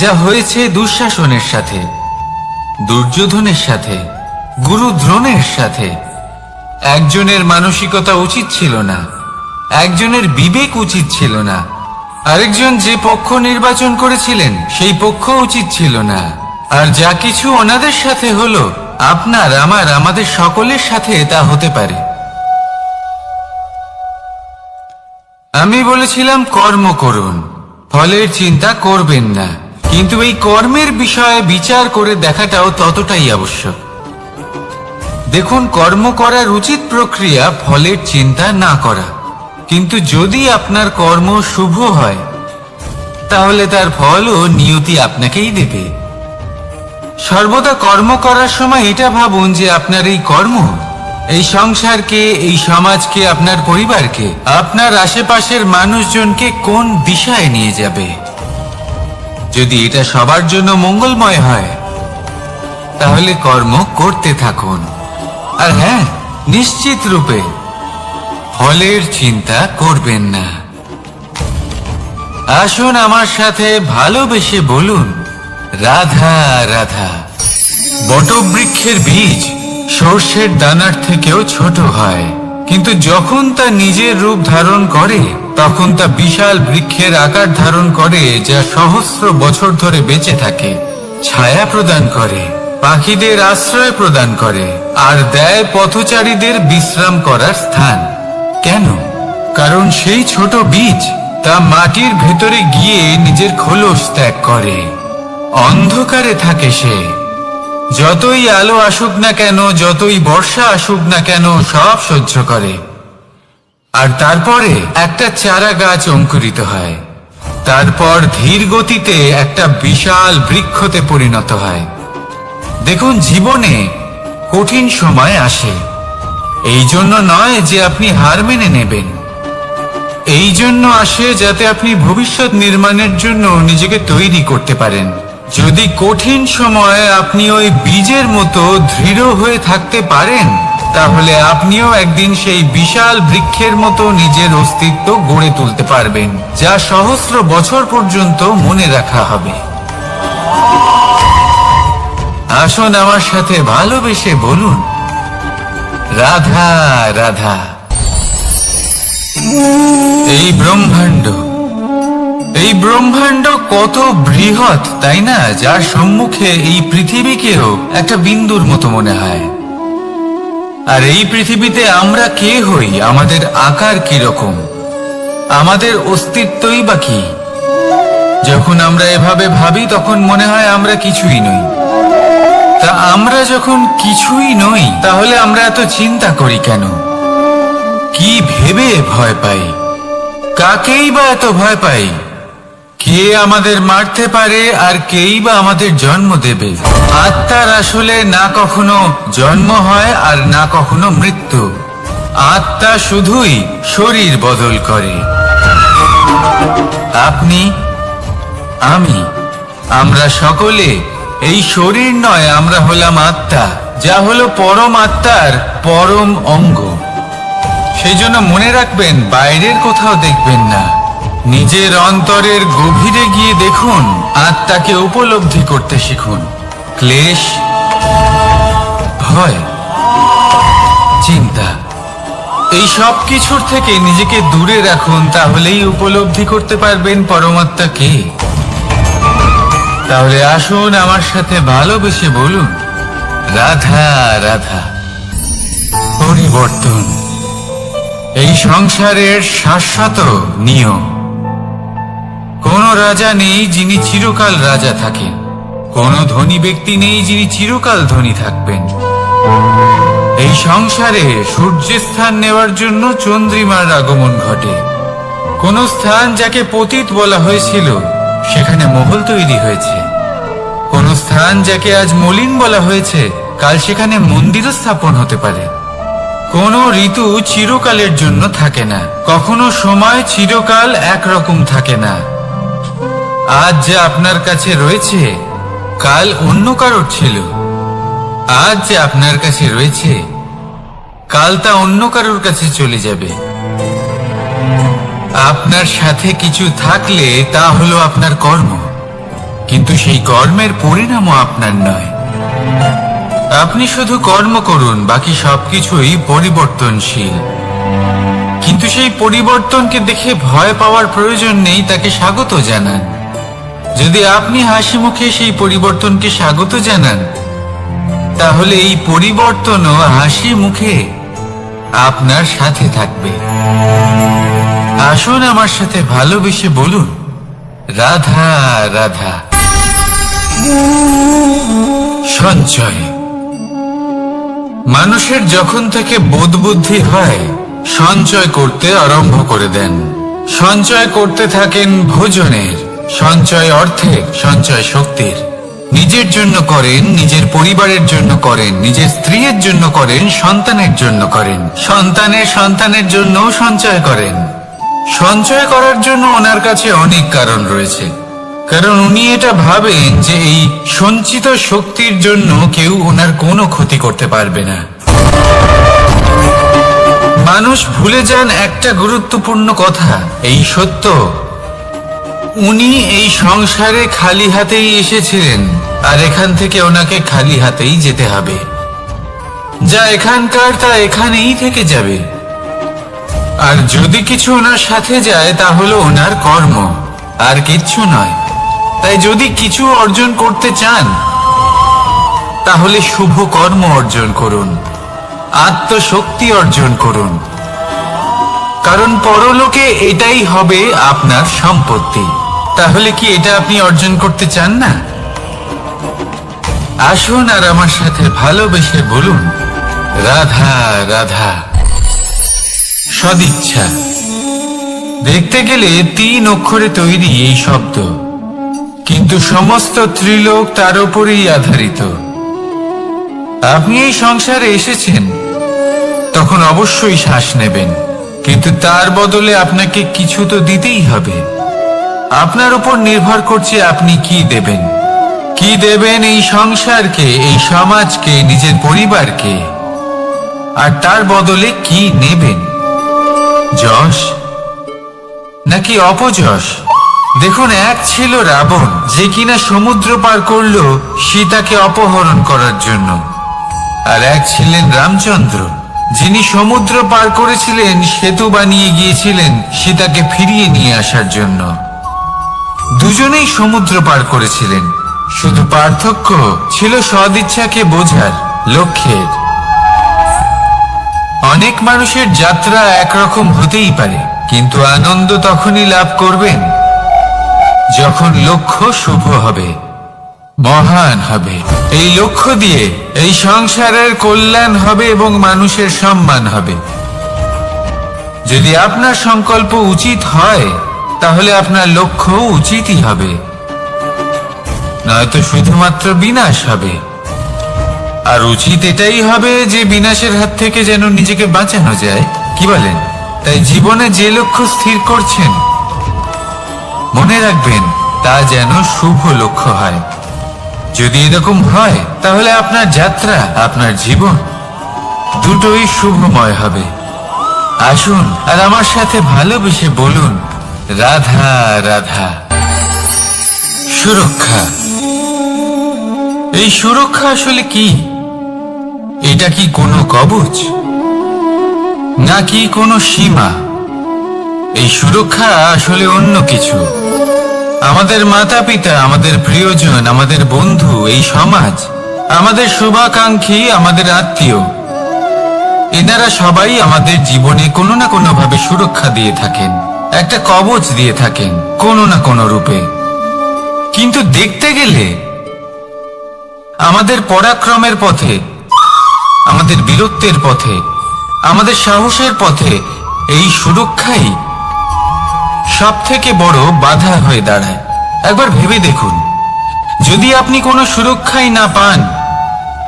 যা হয়েছে দুঃশাসনের সাথে, দুর্যোধনের সাথে, গুরু দ্রোণের সাথে। একজনের মানসিকতা উচিত ছিল না, একজনের বিবেক উচিত ছিল না, আরেকজন যে পক্ষ নির্বাচন করেছিলেন সেই পক্ষ উচিত ছিল না। আর যা কিছু ওনাদের সাথে হলো, আপনার, আমার, আমাদের সকলের সাথে তা হতে পারে। আমি বলেছিলাম কর্ম করুন, ফলের চিন্তা করবেন না, কিন্তু এই কর্মের বিষয়ে বিচার করে দেখাটাও ততটাই আবশ্যক। দেখুন, কর্ম করার উচিত প্রক্রিয়া ফলের চিন্তা না করা, কিন্তু যদি আপনার কর্ম শুভ হয়, তাহলে তার ফলও নিয়তি আপনাকেই দেবে। সর্বদা কর্ম করার সময় এটা ভাবুন যে আপনার এই কর্ম এই সংসারকে, এই সমাজকে, আপনার পরিবারকে, আপনার আশেপাশের মানুষজনকে কোন দিশায় নিয়ে যাবে। যদি এটা সবার জন্য মঙ্গলময় হয় তাহলে কর্ম করতে থাকুন। আর হ্যাঁ, নিশ্চিত রূপে ফলের চিন্তা করবেন না। আসুন আমার সাথে ভালোবেসে বলুন, রাধা রাধা। বটবৃক্ষের বীজ সর্ষের দানার থেকেও ছোট হয়, কিন্তু যখন তা নিজের রূপ ধারণ করে তখন তা বিশাল বৃক্ষের আকার ধারণ করে, যা সহস্র বছর ধরে বেঁচে থাকে, ছায়া প্রদান করে, পাখিদের আশ্রয় প্রদান করে, আর দেয় পথচারীদের বিশ্রাম করার স্থান। কেন? কারণ সেই ছোট বীজ তা মাটির ভেতরে গিয়ে নিজের খোলস ত্যাগ করে। অন্ধকারে থাকে সে, যতই আলো আসুক না কেন, যতই বর্ষা আসুক না কেন, সব সহ্য করে। আর তারপরে একটা চারা গাছ অঙ্কুরিত হয়, তারপর ধীর গতিতে একটা বিশাল বৃক্ষতে পরিণত হয়। দেখুন, জীবনে কঠিন সময় আসে, এই জন্য নয় যে আপনি হার মেনে নেবেন, এই জন্য আসে যাতে আপনি ভবিষ্যৎ নির্মাণের জন্য নিজেকে তৈরি করতে পারেন। যদি কঠিন সময়ে আপনি ওই বীজের মতো দৃঢ় হয়ে থাকতে পারেন, তাহলে আপনিও একদিন সেই বিশাল বৃক্ষের মতো নিজের অস্তিত্ব গড়ে তুলতে পারবেন, যা সহস্র বছর পর্যন্ত মনে রাখা হবে। আসুন আমার সাথে ভালোবেসে বলুন, রাধা রাধা। এই ব্রহ্মাণ্ড কত বৃহৎ, তাই না? যার সম্মুখে এই পৃথিবীকেও একটা বিন্দুর মতো মনে হয়। আর এই পৃথিবীতে আমরা কে হই, আমাদের আকার কি রকম, আমাদের অস্তিত্বই বা কি? যখন আমরা এভাবে ভাবি তখন মনে হয় আমরা কিছুই নই। তা আমরা যখন কিছুই নই, তাহলে আমরা এত চিন্তা করি কেন? কি ভেবে ভয় পাই? কাকেই বা এত ভয় পাই? কে আমাদের মারতে পারে আর কেই বা আমাদের জন্ম দেবে? আত্মার আসলে না কখনো জন্ম হয় আর না কখনো মৃত্যু। আত্মা শুধুই শরীর বদল করে। আপনি, আমি, আমরা সকলে এই শরীর নয়, আমরা হলাম আত্মা, যা হলো পরম আত্মার পরম অঙ্গ। সেই জন্য মনে রাখবেন, বাইরের কোথাও দেখবেন না, নিজের অন্তরের গভীরে গিয়ে দেখুন, আত্মাকে উপলব্ধি করতে শিখুন। ক্লেশ, ভয়, চিন্তা, এই সব কিছুর থেকে নিজেকে দূরে রাখুন, তাহলেই উপলব্ধি করতে পারবেন পরমাত্মা কে। তাহলে আসুন আমার সাথে ভালোবেসে বলুন, রাধা রাধা। পরিবর্তন এই সংসারের শাশ্বত নিয়ম। কোন রাজা নেই যিনি চিরকাল রাজা থাকেন, কোন ধনী ব্যক্তি নেই যিনি চিরকাল ধনী থাকবেন। এই সংসারে সূর্যের স্থান নেওয়ার জন্য চন্দ্রিমার আগমন ঘটে। কোন স্থান যাকে পতিত বলা হয়েছিল, সেখানে মহল তৈরি হয়েছে। কোন স্থান যাকে আজ মলিন বলা হয়েছে, কাল সেখানে মন্দিরও স্থাপন হতে পারে। কোন ঋতু চিরকালের জন্য থাকে না, কখনো সময় চিরকাল একরকম থাকে না। আজ যা আপনার কাছে রয়েছে, কাল অন্য কারোর ছিল। আজ যা আপনার কাছে রয়েছে, কাল তা অন্য কারোর কাছে চলে যাবে। আপনার সাথে কিছু থাকলে তা হলো আপনার কর্ম, কিন্তু সেই কর্মের পরিণামও আপনার নয়। আপনি শুধু কর্ম করুন, বাকি সবকিছুই পরিবর্তনশীল। কিন্তু সেই পরিবর্তনকে দেখে ভয় পাওয়ার প্রয়োজন নেই, তাকে স্বাগত জানান। যদি আপনি হাসি মুখে সেই পরিবর্তনকে স্বাগত জানান, তাহলে এই পরিবর্তনও হাসি মুখে আপনার সাথে থাকবে। আসুন আমার সাথে ভালোবেসে বলুন, রাধা রাধা। সঞ্চয় মানুষের যখন থেকে বোধ বুদ্ধি হয়, সঞ্চয় করতে আরম্ভ করে দেন। সঞ্চয় করতে থাকেন ভোজনের, সঞ্চয় অর্থের, সঞ্চয় শক্তির। নিজের জন্য করেন, নিজের পরিবারের জন্য করেন, নিজের স্ত্রীর জন্য করেন, সন্তানের জন্য করেন, সন্তানের সন্তানের জন্য সঞ্চয় করেন। সঞ্চয় করার জন্য ওনার কাছে অনেক কারণ রয়েছে, কারণ উনি এটা ভাবেন যে এই সঞ্চিত শক্তির জন্য কেউ ওনার কোনো ক্ষতি করতে পারবে না। মানুষ ভুলে যান একটা গুরুত্বপূর্ণ কথা, এই সত্য, উনি এই সংসারে খালি হাতেই এসেছিলেন, আর এখান থেকে ওনাকে খালি হাতেই যেতে হবে। যা এখানকার তা এখানেই থেকে যাবে। আর যদি কিছু ওনার সাথে যায় তা হলো ওনার কর্ম, আর কিচ্ছু নয়। তাই যদি কিছু অর্জন করতে চান তাহলে শুভ কর্ম অর্জন করুন, আত্মশক্তি অর্জন করুন, কারণ পরলোকে এটাই হবে আপনার সম্পত্তি। তাহলে কি এটা আপনি অর্জন করতে চান না? আসুন আর আমার সাথে ভালোবেসে বলুন, রাধা রাধা। সদিচ্ছা। দেখতে গেলে 3 অক্ষরে তৈরি এই শব্দ, কিন্তু সমস্ত ত্রিলোক তার উপরেই আধারিত। আপনি এই সংসারে এসেছেন, তখন অবশ্যই শ্বাস নেবেন, কিন্তু তার বদলে আপনাকে কিছু তো দিতেই হবে। আপনার উপর নির্ভর করছে আপনি কি দেবেন। কি দেবেন এই সংসারকে, এই সমাজকে, নিজের পরিবারকে, আর তার বদলে কি নেবেন? যশ নাকি অপযশ? দেখুন, এক ছিল রাবণ, যে কিনা সমুদ্র পার করলো সীতাকে অপহরণ করার জন্য, আর এক ছিলেন রামচন্দ্র, যিনি সমুদ্র পার করেছিলেন, সেতু বানিয়ে গিয়েছিলেন সীতাকে ফিরিয়ে নিয়ে আসার জন্য। দুজনেই সমুদ্র পার করেছিলেন, শুধু পার্থক্য ছিল সদিচ্ছাকে বোঝার, লক্ষ্যের। অনেক মানুষের যাত্রা একরকম হতেই পারে, কিন্তু আনন্দ তখনই লাভ করবেন যখন লক্ষ্য শুভ হবে, মহান হবে। এই লক্ষ্য দিয়ে এই সংসারের কল্যাণ হবে এবং মানুষের সম্মান হবে। যদি আপনার সংকল্প উচিত হয় তাহলে আপনার লক্ষ্য উচিতই হবে, নয়তো শুধুমাত্র বিনাশ হবে। আর উচিত এটাই হবে যে বিনাশের হাত থেকে যেন নিজেকে বাঁচানো যায়, কি বলেন? তাই জীবনে যে লক্ষ্য স্থির করছেন, মনে রাখবেন তা যেন শুভ লক্ষ্য হয়। যদি এরকম হয় তাহলে আপনার যাত্রা, আপনার জীবন দুটোই শুভময় হবে। আসুন আর আমার সাথে ভালোবেসে বলুন, রাধা রাধা। সুরক্ষা। এই সুরক্ষা আসলে কি? এটা কি কোনো কবচ নাকি কোনো সীমা? এই সুরক্ষা আসলে অন্য কিছু। আমাদের মাতা পিতা, আমাদের প্রিয়জন, আমাদের বন্ধু, এই সমাজ, আমাদের শুভাকাঙ্ক্ষী, আমাদের আত্মীয়, এনারা সবাই আমাদের জীবনে কোনো না কোনো ভাবে সুরক্ষা দিয়ে থাকেন, একটা কবচ দিয়ে থাকেন কোনো না কোনো রূপে। কিন্তু দেখতে গেলে আমাদের পরাক্রমের পথে, আমাদের বীরত্বের পথে, আমাদের সাহসের পথে এই সুরক্ষাই সব থেকে বড় বাধা হয়ে দাঁড়ায়। একবার ভেবে দেখুন, যদি আপনি কোনো সুরক্ষাই না পান,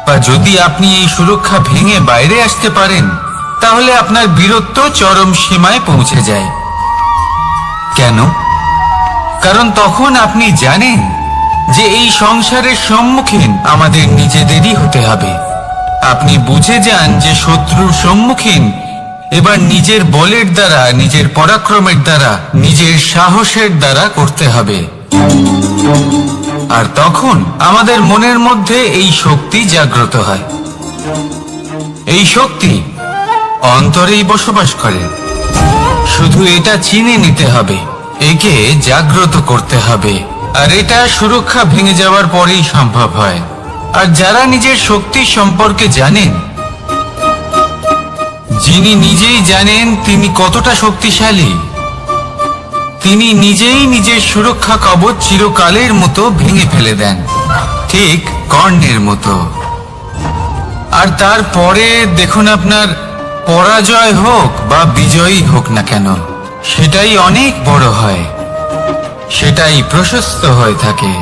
বা যদি আপনি এই সুরক্ষা ভেঙে বাইরে আসতে পারেন, তাহলে আপনার বীরত্ব চরম সীমায় পৌঁছে যায়। কেন? কারণ তখন আপনি জানেন যে এই সংসারের সম্মুখীন আমাদের নিজেদেরই হতে হবে। আপনি বুঝে যান যে শত্রুর সম্মুখীন এবার নিজের বলের দ্বারা, নিজের পরাক্রমের দ্বারা, নিজের সাহসের দ্বারা করতে হবে। আর তখন আমাদের মনের মধ্যে এই শক্তি জাগ্রত হয়। এই শক্তি অন্তরেই বসবাস করে, শুধু এটা চিনে নিতে হবে, একে জাগ্রত করতে হবে। আর এটা সুরক্ষা ভেঙে যাওয়ার পরেই সম্ভব হয়। আর যারা নিজের শক্তি সম্পর্কে জানেন, যিনি নিজেই জানেন তিনি কতটা শক্তিশালী, তিনি নিজেই নিজের সুরক্ষা কবচ চিরকালের মতো ভেঙে ফেলে দেন, ঠিক কর্ণের মতো। আর তারপরে দেখুন, আপনার পরাজয় হোক বা বিজয়ী হোক না কেন, সেটাই অনেক বড় হয়। সেটাই প্রশস্ত হয়ে থাকে।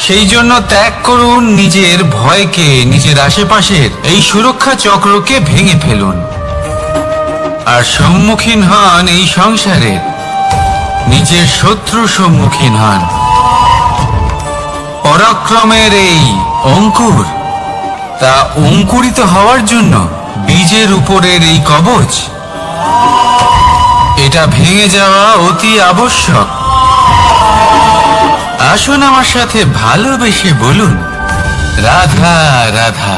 সেই জন্য ত্যাগ করুন নিজের ভয়কে, নিজের আশেপাশের এই সুরক্ষা চক্রকে ভেঙে ফেলুন, আর সম্মুখীন হন এই সংসারের নিজের শত্রু সম্মুখীন হন। পরাক্রমের এই অঙ্কুর, তা অঙ্কুরিত হওয়ার জন্য বীজের উপরের এই কবচ, এটা ভেঙে যাওয়া অতি আবশ্যক। আসুন আমার সাথে ভালোবেসে বলুন, রাধা রাধা।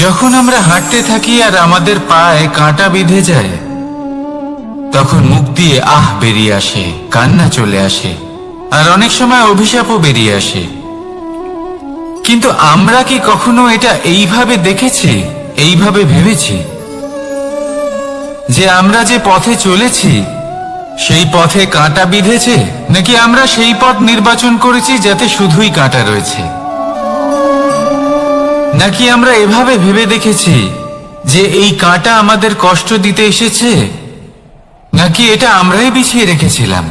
যখন আমরা হাঁটতে থাকি আর আমাদের পায়ে কাঁটা বিঁধে যায়, তখন মুখ দিয়ে আহ বেরিয়ে আসে, কান্না চলে আসে, আর অনেক সময় অভিশাপও বেরিয়ে আসে। কিন্তু আমরা কি কখনো এটা এইভাবে দেখেছি, এইভাবে ভেবেছি যে আমরা যে পথে চলেছি সেই পথে কাঁটা বিঁধেছে, নাকি আমরা সেই পথ নির্বাচন করেছি যাতে শুধুই কাঁটা রয়েছে? নাকি আমরা এভাবে ভেবে দেখেছি যে এই কাঁটা আমাদের কষ্ট দিতে এসেছে, নাকি এটা আমরাই বিছিয়ে রেখেছিলাম?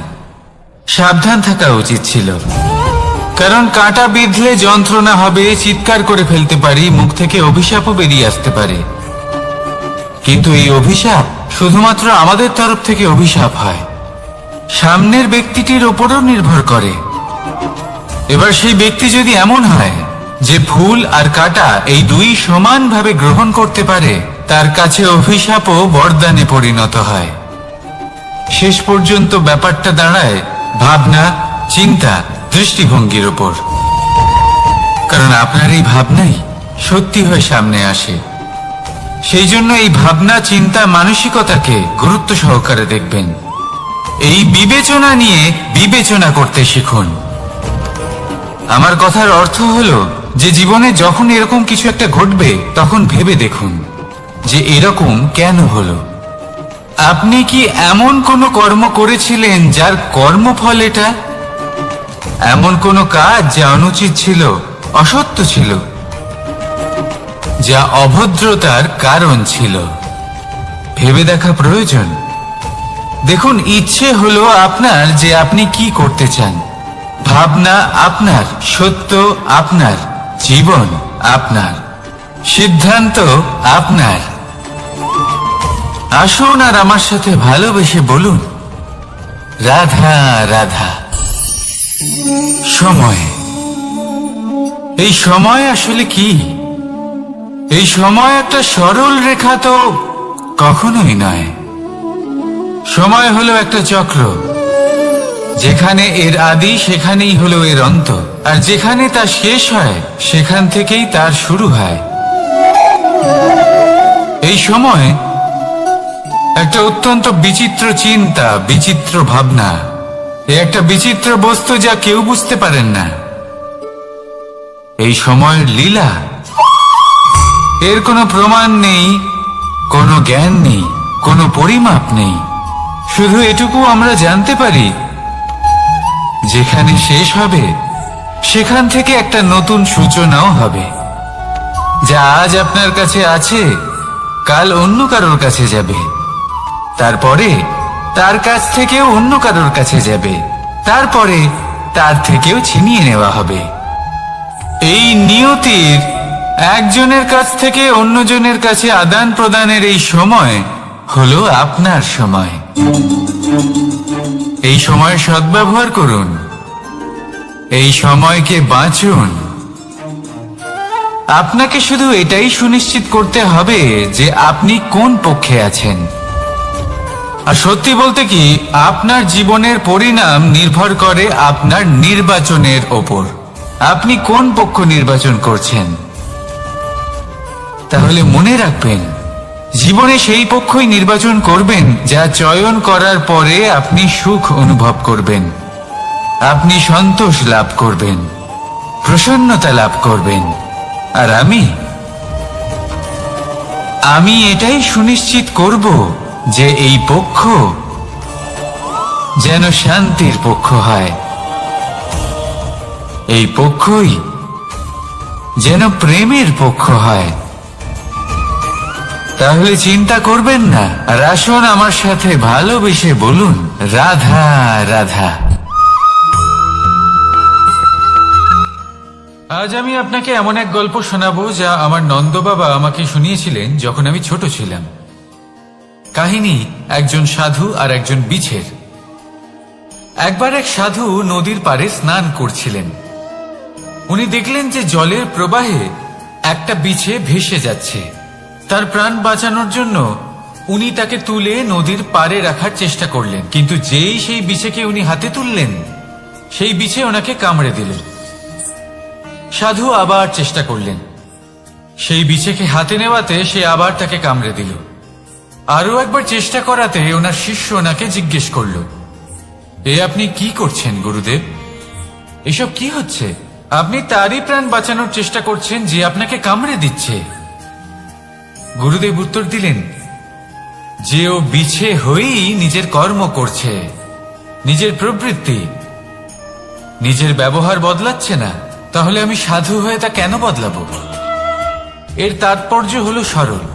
সাবধান থাকা উচিত ছিল, কারণ কাঁটা বিঁধলে যন্ত্রণা হবে, চিৎকার করে ফেলতে পারি, মুখ থেকে অভিশাপও বেরিয়ে আসতে পারে। কিন্তু এই অভিশাপ শুধুমাত্র আমাদের তরফ থেকে অভিশাপ হয়, সামনের ব্যক্তিটির ওপরও নির্ভর করে। এবার সেই ব্যক্তি যদি এমন হয় যে ফুল আর কাঁটা এই দুই সমানভাবে গ্রহণ করতে পারে, তার কাছে অভিশাপও বরদানে পরিণত হয়। শেষ পর্যন্ত ব্যাপারটা দাঁড়ায় ভাবনা, চিন্তা, দৃষ্টিভঙ্গির ওপর। কারণ আপনার এই ভাবনাই সত্যি হয়ে সামনে আসে। সেই জন্য এই ভাবনা, চিন্তা, মানসিকতাকে গুরুত্ব সহকারে দেখবেন। এই বিবেচনা নিয়ে বিবেচনা করতে শিখুন। আমার কথার অর্থ হলো যে জীবনে যখন এরকম কিছু একটা ঘটবে, তখন ভেবে দেখুন যে এরকম কেন হলো। আপনি কি এমন কোনো কর্ম করেছিলেন যার কর্মফল এটা? এমন কোনো কাজ যা অনুচিত ছিল, অসত্য ছিল, যা অভদ্রতার কারণ ছিল? ভেবে দেখা প্রয়োজন। দেখুন, ইচ্ছে হলো আপনার যে আপনি কি করতে চান, ভাবনা আপনার, সত্য আপনার, জীবন আপনার, সিদ্ধান্ত আপনার। আসুন আর আমার সাথে ভালোবেসে বলুন, রাধা রাধা। সময়, এই সময় আসলে কি? এই সময় একটা সরল রেখা তো কখনোই নয়। সময় হলো একটা চক্র, যেখানে এর আদি সেখানেই হলো এর অন্ত, আর যেখানে তা শেষ হয় সেখান থেকেই তার শুরু হয়। এই সময় একটা অত্যন্ত বিচিত্র চিন্তা, বিচিত্র ভাবনা, একটা বিচিত্র বস্তু যা কেউ বুঝতে পারেন না। এই সময়ের লীলা, এর কোনো প্রমাণ নেই, কোনো জ্ঞান নেই, কোনো পরিমাপ নেই। শুধু এটুকু আমরা জানতে পারি, যেখানে শেষ হবে সেখান থেকে একটা নতুন সূচনাও হবে। যা আজ আপনার কাছে আছে, কাল অন্য কারোর কাছে যাবে, তারপরে তার কাছ থেকেও অন্য কারোর কাছে যাবে, তারপরে তার থেকেও ছিনিয়ে নেওয়া হবে। এই নিয়তির একজনের কাছ থেকে অন্যজনের কাছে আদান প্রদানের এই সময় হলো আপনার সময়। এই সময় সদ্ব্যবহার করুন, এই সময়কে বাঁচুন। আপনাকে শুধু এটাই সুনিশ্চিত করতে হবে যে আপনি কোন পক্ষে আছেন। আর সত্যি বলতে কি, আপনার জীবনের পরিণাম নির্ভর করে আপনার নির্বাচনের ওপর। আপনি কোন পক্ষ নির্বাচন করছেন। তাহলে মনে রাখবেন, জীবনে সেই পক্ষই নির্বাচন করবেন যা চয়ন করার পরে আপনি সুখ অনুভব করবেন, আপনি সন্তোষ লাভ করবেন, প্রসন্নতা লাভ করবেন। আর আমি এটাই সুনিশ্চিত করব যে এই পক্ষ যেন শান্তির পক্ষ হয়, এই পক্ষই যেন প্রেমের পক্ষ হয়। তাহলে চিন্তা করবেন না, আর আসুন আমার সাথে ভালোবেসে বলুন, রাধা রাধা। আজ আমি আপনাকে এমন এক গল্প শোনাবো যা আমার নন্দ বাবা আমাকে শুনিয়েছিলেন যখন আমি ছোট ছিলাম। কাহিনী একজন সাধু আর একজন বিছের। একবার এক সাধু নদীর পাড়ে স্নান করছিলেন। উনি দেখলেন যে জলের প্রবাহে একটা বিছে ভেসে যাচ্ছে। তার প্রাণ বাঁচানোর জন্য উনি তাকে তুলে নদীর পাড়ে রাখার চেষ্টা করলেন, কিন্তু যেই সেই বিছেকে উনি হাতে তুললেন, সেই বিছে ওনাকে কামড়ে দিল। সাধু আবার চেষ্টা করলেন, সেই বিছেকে হাতে নেওয়াতে সে আবার তাকে কামড়ে দিল। আরো একবার চেষ্টা করাতে ওনার শিষ্য ওনাকে জিজ্ঞেস করল, আপনি কি করছেন গুরুদেব? এসব কি হচ্ছে? আপনি তারই প্রাণ বাঁচানোর চেষ্টা করছেন যে আপনাকে কামড়ে দিচ্ছে। গুরুদেব উত্তর দিলেন যে ও বিছে হয়েই নিজের কর্ম করছে, নিজের প্রবৃত্তি, নিজের ব্যবহার বদলাচ্ছে না। তাহলে আমি সাধু হয়ে তা কেন বদলাবো? এর তাৎপর্য হলো সরল,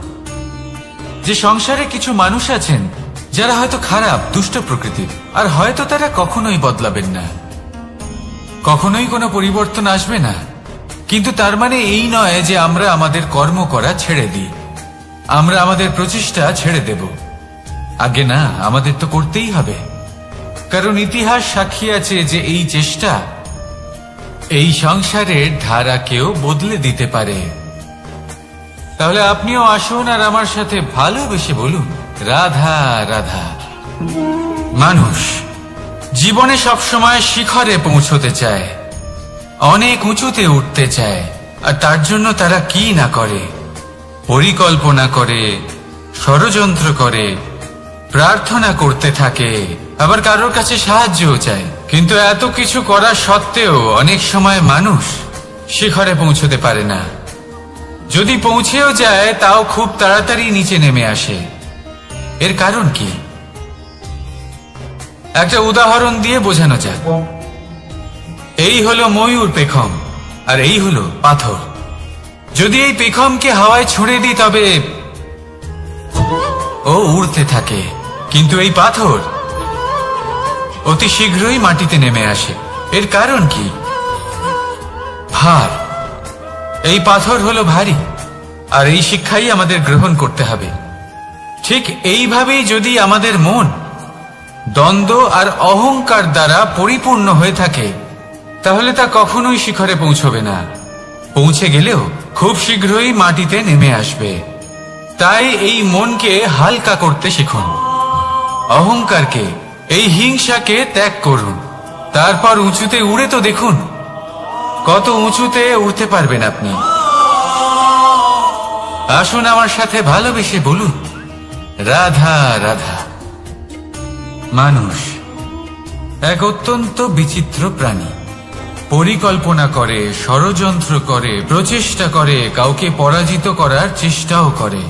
যে সংসারে কিছু মানুষ আছেন যারা হয়তো খারাপ, দুষ্ট প্রকৃতির, আর হয়তো তারা কখনোই বদলাবেন না, কখনোই কোনো পরিবর্তন আসবে না। কিন্তু তার মানে এই নয় যে আমরা আমাদের কর্ম করা ছেড়ে দিই, আমরা আমাদের প্রচেষ্টা ছেড়ে দেব। আগে না, আমাদের তো করতেই হবে, কারণ ইতিহাস সাক্ষী আছে যে এই চেষ্টা এই সংসারের ধারাকেও বদলে দিতে পারে। তাহলে আপনিও আসুন আর আমার সাথে ভালোবেসে বলুন, রাধা রাধা। মানুষ জীবনে সবসময় শিখরে পৌঁছতে চায়, অনেক উঁচুতে উঠতে চায়, আর তার জন্য তারা কি না করে, পরিকল্পনা করে, ষড়যন্ত্র করে, প্রার্থনা করতে থাকে, আবার কারোর কাছে সাহায্যও চায়। কিন্তু এত কিছু করা সত্ত্বেও অনেক সময় মানুষ শিখরে পৌঁছতে পারে না। যদি পৌঁছেও যায় তাও খুব তাড়াতাড়ি নিচে নেমে আসে। এর কারণ কি? একটা উদাহরণ দিয়ে বোঝানো যাক। এই হলো ময়ূর পেখম, আর এই হলো পাথর। যদি এই পেখমকে হাওয়ায় ছুঁড়ে দিই তবে ও উড়তে থাকে, কিন্তু এই পাথর অতি শীঘ্রই মাটিতে নেমে আসে। এর কারণ কি? ভার। এই পাথর হলো ভারী, আর এই শিক্ষাই আমাদের গ্রহণ করতে হবে। ঠিক এইভাবেই যদি আমাদের মন দ্বন্দ্ব আর অহংকার দ্বারা পরিপূর্ণ হয়ে থাকে, তাহলে তা কখনোই শিখরে পৌঁছবে না। পৌঁছে গেলেও খুব শীঘ্রই মাটিতে নেমে আসবে। তাই এই মনকে হালকা করতে শিখুন, অহংকারকে, এই হিংসাকে ত্যাগ করুন। তারপর উঁচুতে উড়ে তো দেখুন কত উঁচুতে উঠতে পারবেন আপনি। আসুন আমার সাথে ভালোবেসে বলুন, রাধা রাধা। মানুষ এক অত্যন্ত বিচিত্র প্রাণী। পরিকল্পনা করে, ষড়যন্ত্র করে, প্রচেষ্টা করে, কাউকে পরাজিত করার চেষ্টাও করে।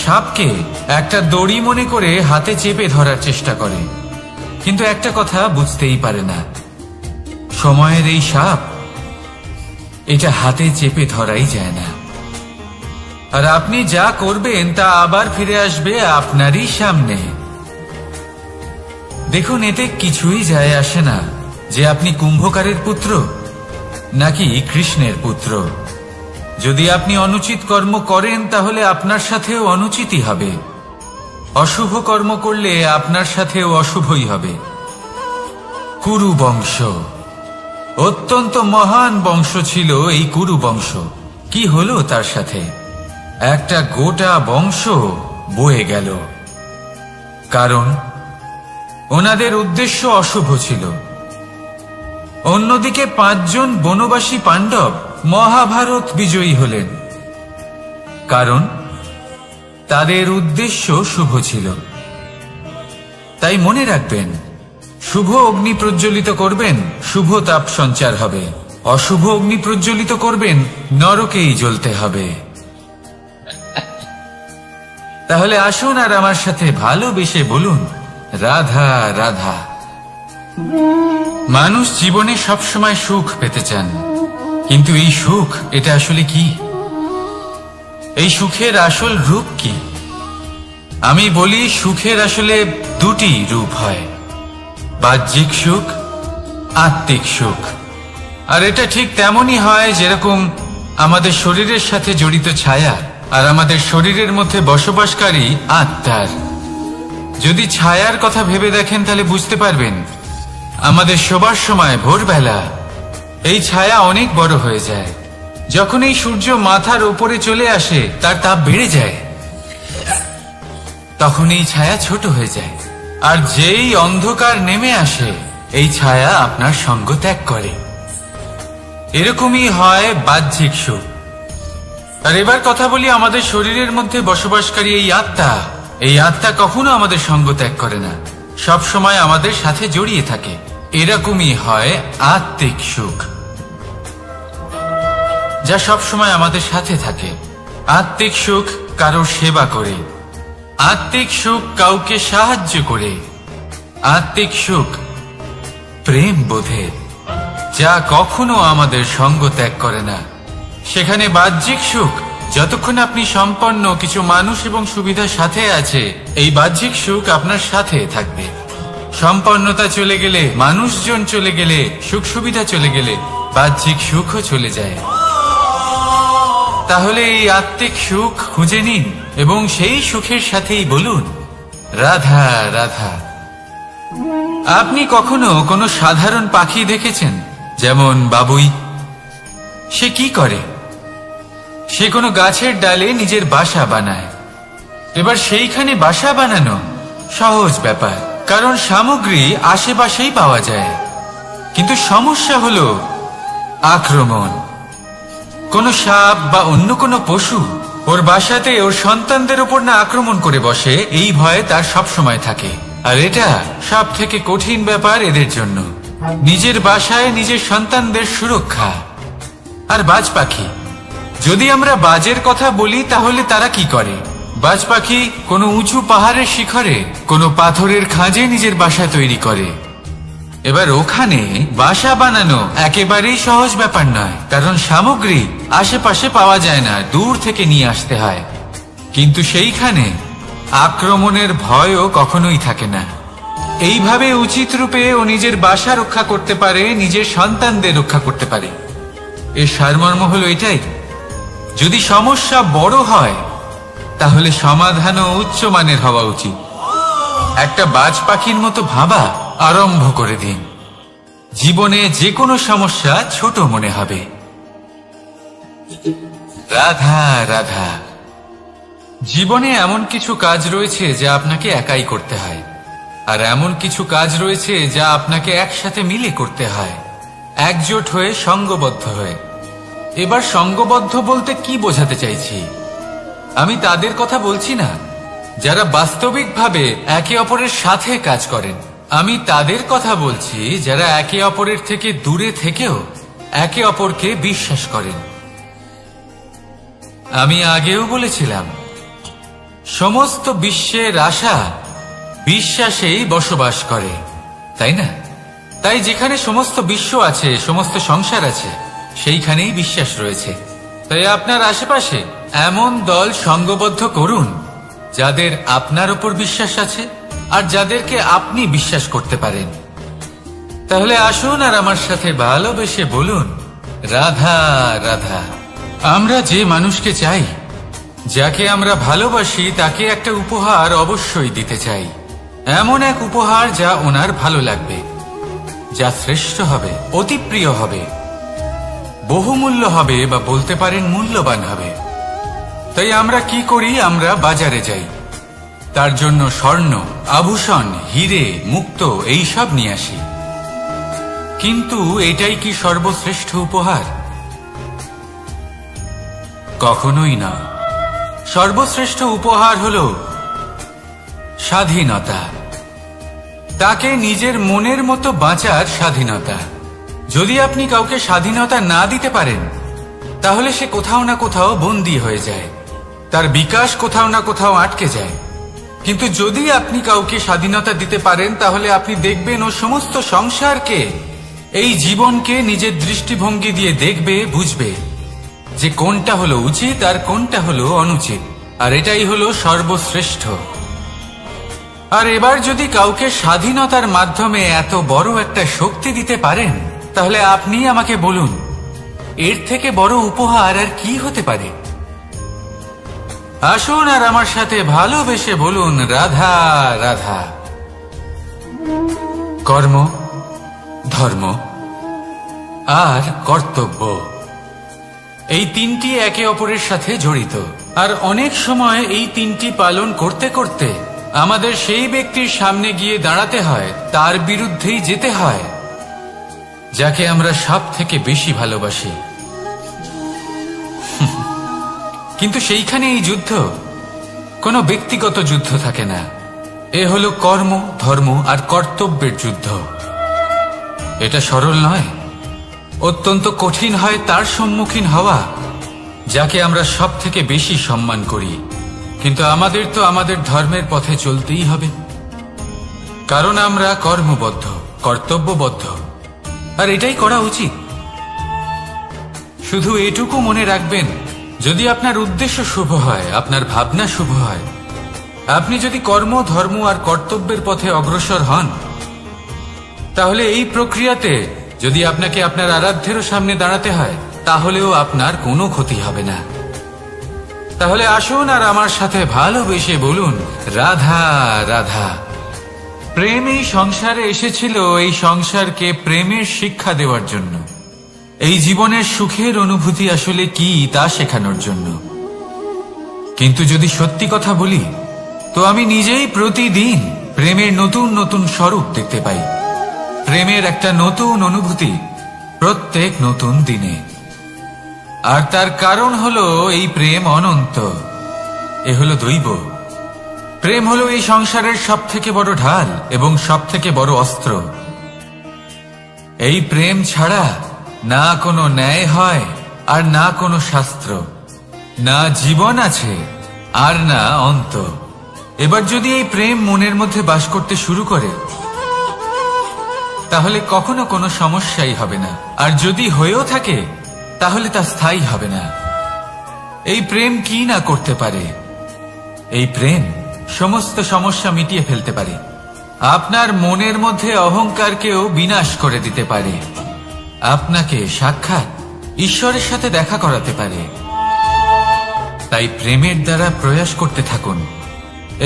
সাপকে একটা দড়ি মনে করে হাতে চেপে ধরার চেষ্টা করে, কিন্তু একটা কথা বুঝতেই পারে না, সময়ের এই সাপ, এটা হাতে চেপে ধরাই যায় না। আর আপনি যা করবেন তা আবার ফিরে আসবে আপনারই সামনে। দেখুন, এতে কিছুই যায় আসে না যে আপনি কুম্ভকারের পুত্র নাকি কৃষ্ণের পুত্র। যদি আপনি অনুচিত কর্ম করেন তাহলে আপনার সাথেও অনুচিতই হবে। অশুভ কর্ম করলে আপনার সাথেও অশুভই হবে। কুরু বংশ অত্যন্ত মহান বংশ ছিল। এই কুরু বংশ কি হলো তার সাথে? একটা গোটা বংশ বয়ে গেল, কারণ ওনাদের উদ্দেশ্য অশুভ ছিল। অন্যদিকে 5 জন বনবাসী পাণ্ডব মহাভারত বিজয়ী হলেন, কারণ তাদের উদ্দেশ্য শুভ ছিল। তাই মনে রাখবেন, শুভ অগ্নি প্রজ্বলিত করবেন, শুভ তাপ সঞ্চার হবে। অশুভ অগ্নি প্রজ্বলিত করবেন, নরকেই জ্বলতে হবে। তাহলে আসুন আর আমার সাথে ভালোবেসে বলুন, রাধা রাধা। মানুষ জীবনে সবসময় সুখ পেতে চান, কিন্তু এই সুখ, এটা আসলে কি? এই সুখের আসল রূপ কি? আমি বলি, সুখের আসলে 2টি রূপ হয়, বাহ্যিক সুখ, আত্মিক সুখ। আর এটা ঠিক তেমনই হয় যেরকম আমাদের শরীরের সাথে জড়িত ছায়া আর আমাদের শরীরের মধ্যে বসবাসকারী আত্মার। যদি ছায়ার কথা ভেবে দেখেন তাহলে বুঝতে পারবেন আমাদের শোবার সময় ভোরবেলা এই ছায়া অনেক বড় হয়ে যায়। যখন এই সূর্য মাথার উপরে চলে আসে তার তাপ বেড়ে যায়, তখন এই ছায়া ছোট হয়ে যায়। আর যেই অন্ধকার নেমে আসে এই ছায়া আপনার সঙ্গ ত্যাগ করে। এরকমই হয় বাহ্যিক সুখ। আর এবার কথা বলি আমাদের শরীরের মধ্যে বসবাসকারী এই আত্মা। এই আত্মা কখনো আমাদের সঙ্গ ত্যাগ করে না, সব সময় আমাদের সাথে জড়িয়ে থাকে। এরকমই হয় আত্মিক সুখ, যা সব সময় আমাদের সাথে থাকে। আত্মিক সুখ কারোর সেবা করে, আত্মিক সুখ কাউকে সাহায্য করে, আত্মিক সুখ প্রেম বোধে, যা কখনো আমাদের সঙ্গ ত্যাগ করে না। সেখানে বাহ্যিক সুখ, যতক্ষণ আপনি সম্পন্ন কিছু মানুষ এবং সুবিধার সাথে আছে, এই বাহ্যিক সুখ আপনার সাথে থাকবে। সম্পন্নতা চলে গেলে, মানুষজন চলে গেলে, সুখ সুবিধা চলে গেলে বাহ্যিক সুখও চলে যায়। তাহলে এই আত্মিক সুখ খুঁজে নিন এবং সেই সুখের সাথেই বলুন রাধা রাধা। আপনি কখনো কোনো সাধারণ পাখি দেখেছেন? যেমন বাবুই। সে কি করে? সে কোনো গাছের ডালে নিজের বাসা বানায়। এবার সেইখানে বাসা বানানো সহজ ব্যাপার, কারণ সামগ্রী আশেপাশেই পাওয়া যায়। কিন্তু সমস্যা হলো আক্রমণ। কোনো সাপ বা অন্য কোনো পশু ওর বাসাতে ওর সন্তানদের উপর না আক্রমণ করে বসে, এই ভয়ে তার সব সময় থাকে। আর এটা সব থেকে কঠিন ব্যাপার এদের জন্য, নিজের বাসায় নিজের সন্তানদের সুরক্ষা। আর বাজ পাখি, যদি আমরা বাজের কথা বলি তাহলে তারা কি করে? বাজ পাখি কোনো উঁচু পাহাড়ের শিখরে কোনো পাথরের খাঁজে নিজের বাসা তৈরি করে। এবার ওখানে বাসা বানানো একেবারেই সহজ ব্যাপার নয়, কারণ সামগ্রী আশেপাশে পাওয়া যায় না, দূর থেকে নিয়ে আসতে হয়। কিন্তু সেইখানে আক্রমণের ভয়ও কখনোই থাকে না। এইভাবে উচিত রূপে ও নিজের বাসা রক্ষা করতে পারে, নিজের সন্তানদের রক্ষা করতে পারে। এর সারমর্ম হলো এটাই, যদি সমস্যা বড় হয় তাহলে সমাধানও উচ্চমানের হওয়া উচিত। একটা বাজ পাখির মতো ভাবা আরম্ভ করে দিন। জীবনে যে কোনো সমস্যা ছোট মনে হবে। রাধা রাধা। জীবনে এমন কিছু কাজ রয়েছে যা আপনাকে একাই করতে হয়, আর এমন কিছু কাজ রয়েছে যা আপনাকে একসাথে মিলে করতে হয়, একজোট হয়ে, সঙ্গবদ্ধ হয়ে। এবার সঙ্গবদ্ধ বলতে কি বোঝাতে চাইছি? আমি তাদের কথা বলছি না যারা বাস্তবিকভাবে একে অপরের সাথে কাজ করেন। আমি তাদের কথা বলছি যারা একে অপরের থেকে দূরে থেকেও একে অপরকে বিশ্বাস করেন। আমি আগেও বলেছিলাম, সমস্ত বিশ্বের আশা বিশ্বাসেই বসবাস করে, তাই না? তাই যেখানে সমস্ত বিশ্ব আছে, সমস্ত সংসার আছে, সেইখানেই বিশ্বাস রয়েছে। তাই আপনার আশেপাশে এমন দল সঙ্গবদ্ধ করুন যাদের আপনার উপর বিশ্বাস আছে আর যাদেরকে আপনি বিশ্বাস করতে পারেন। তাহলে আসুন আর আমার সাথে ভালোবেসে বলুন রাধা রাধা। আমরা যে মানুষকে চাই, যাকে আমরা ভালোবাসি, তাকে একটা উপহার অবশ্যই দিতে চাই। এমন এক উপহার যা ওনার ভালো লাগবে, যা শ্রেষ্ঠ হবে, অতি প্রিয় হবে, বহুমূল্য হবে, বা বলতে পারেন মূল্যবান হবে। তাই আমরা কি করি? আমরা বাজারে যাই, তার জন্য স্বর্ণ, আভূষণ, হিরে, মুক্ত এইসব নিয়ে আসি। কিন্তু এটাই কি সর্বশ্রেষ্ঠ উপহার? কখনোই না। সর্বশ্রেষ্ঠ উপহার হল স্বাধীনতা, তাকে নিজের মনের মতো বাঁচার স্বাধীনতা। যদি আপনি কাউকে স্বাধীনতা না দিতে পারেন তাহলে সে কোথাও না কোথাও বন্দী হয়ে যায়, তার বিকাশ কোথাও না কোথাও আটকে যায়। কিন্তু যদি আপনি কাউকে স্বাধীনতা দিতে পারেন তাহলে আপনি দেখবেন ও সমস্ত সংসারকে, এই জীবনকে নিজের দৃষ্টিভঙ্গি দিয়ে দেখবে, বুঝবে যে কোনটা হলো উচিত আর কোনটা হলো অনুচিত। আর এটাই হলো সর্বশ্রেষ্ঠ। আর এবার যদি কাউকে স্বাধীনতার মাধ্যমে এত বড় একটা শক্তি দিতে পারেন তাহলে আপনি আমাকে বলুন, এর থেকে বড় উপহার আর কি হতে পারে? আসুন আর আমার সাথে ভালোবেসে বলুন, রাধা রাধা। কর্ম, ধর্ম আর কর্তব্য, এই তিনটি একে অপরের সাথে জড়িত। আর অনেক সময় এই তিনটি পালন করতে করতে আমাদের সেই ব্যক্তির সামনে গিয়ে দাঁড়াতে হয়, তার বিরুদ্ধেই যেতে হয়, যাকে আমরা সব থেকে বেশি ভালোবাসি। কিন্তু সেইখানে এই যুদ্ধ কোনো ব্যক্তিগত যুদ্ধ থাকে না। এ হলো কর্ম, ধর্ম আর কর্তব্যের যুদ্ধ। এটা সরল নয়, অত্যন্ত কঠিন হয় তার সম্মুখীন হওয়া যাকে আমরা সব থেকে বেশি সম্মান করি। কিন্তু আমাদের তো আমাদের ধর্মের পথে চলতেই হবে, কারণ আমরা কর্মবদ্ধ, কর্তব্যবদ্ধ, আর এটাই করা উচিত। শুধু এটুকু মনে রাখবেন, যদি আপনার উদ্দেশ্য শুভ হয়, আপনার ভাবনা শুভ হয়, আপনি যদি কর্ম, ধর্ম আর কর্তব্যের পথে অগ্রসর হন, তাহলে এই প্রক্রিয়াতে যদি আপনাকে আপনার আরাধ্যেরও সামনে দাঁড়াতে হয়, তাহলেও আপনার কোনো ক্ষতি হবে না। তাহলে আসুন আর আমার সাথে ভালোবেসে বলুন, রাধা রাধা। প্রেম এই সংসারে এসেছিল এই সংসারকে প্রেমের শিক্ষা দেওয়ার জন্য, এই জীবনের সুখের অনুভূতি আসলে কি তা শেখানোর জন্য। কিন্তু যদি সত্যি কথা বলি, তো আমি নিজেই প্রতিদিন প্রেমের নতুন নতুন স্বরূপ দেখতে পাই, প্রেমের একটা নতুন অনুভূতি প্রত্যেক নতুন দিনে। আর তার কারণ হলো এই প্রেম অনন্ত, এ হলো দৈব। প্রেম হলো এই সংসারের সব থেকে বড় ঢাল এবং সব থেকে বড় অস্ত্র। এই প্রেম ছাড়া না কোনো ন্যায় হয় আর না কোনো শাস্ত্র, না জীবন আছে আর না অন্ত। এবার যদি এই প্রেম মনের মধ্যে বাস করতে শুরু করে, তাহলে কখনো কোনো সমস্যাই হবে না, আর যদি হয়েও থাকে তাহলে তা স্থায়ী হবে না। এই প্রেম কি না করতে পারে? এই প্রেম সমস্ত সমস্যা মিটিয়ে ফেলতে পারে, আপনার মনের মধ্যে অহংকারকেও বিনাশ করে দিতে পারে, আপনাকে সাক্ষাৎ ঈশ্বরের সাথে দেখা করাতে পারে। তাই প্রেমের দ্বারা প্রয়াস করতে থাকুন,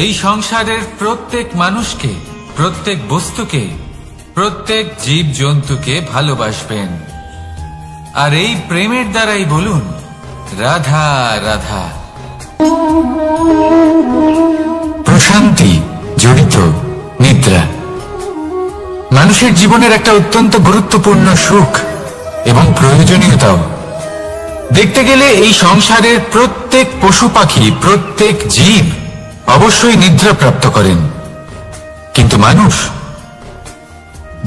এই সংসারের প্রত্যেক মানুষকে, প্রত্যেক বস্তুকে, প্রত্যেক জীব জন্তুকে ভালোবাসবেন। আর এই প্রেমের দ্বারাই বলুন, রাধা রাধা। প্রশান্তি জড়িত নিদ্রা মানুষের জীবনের একটা অত্যন্ত গুরুত্বপূর্ণ সুখ এবং প্রয়োজনীয়তাও। দেখতে গেলে এই সংসারের প্রত্যেক পশু পাখি, প্রত্যেক জীব অবশ্যই নিদ্রা প্রাপ্ত করেন, কিন্তু মানুষ,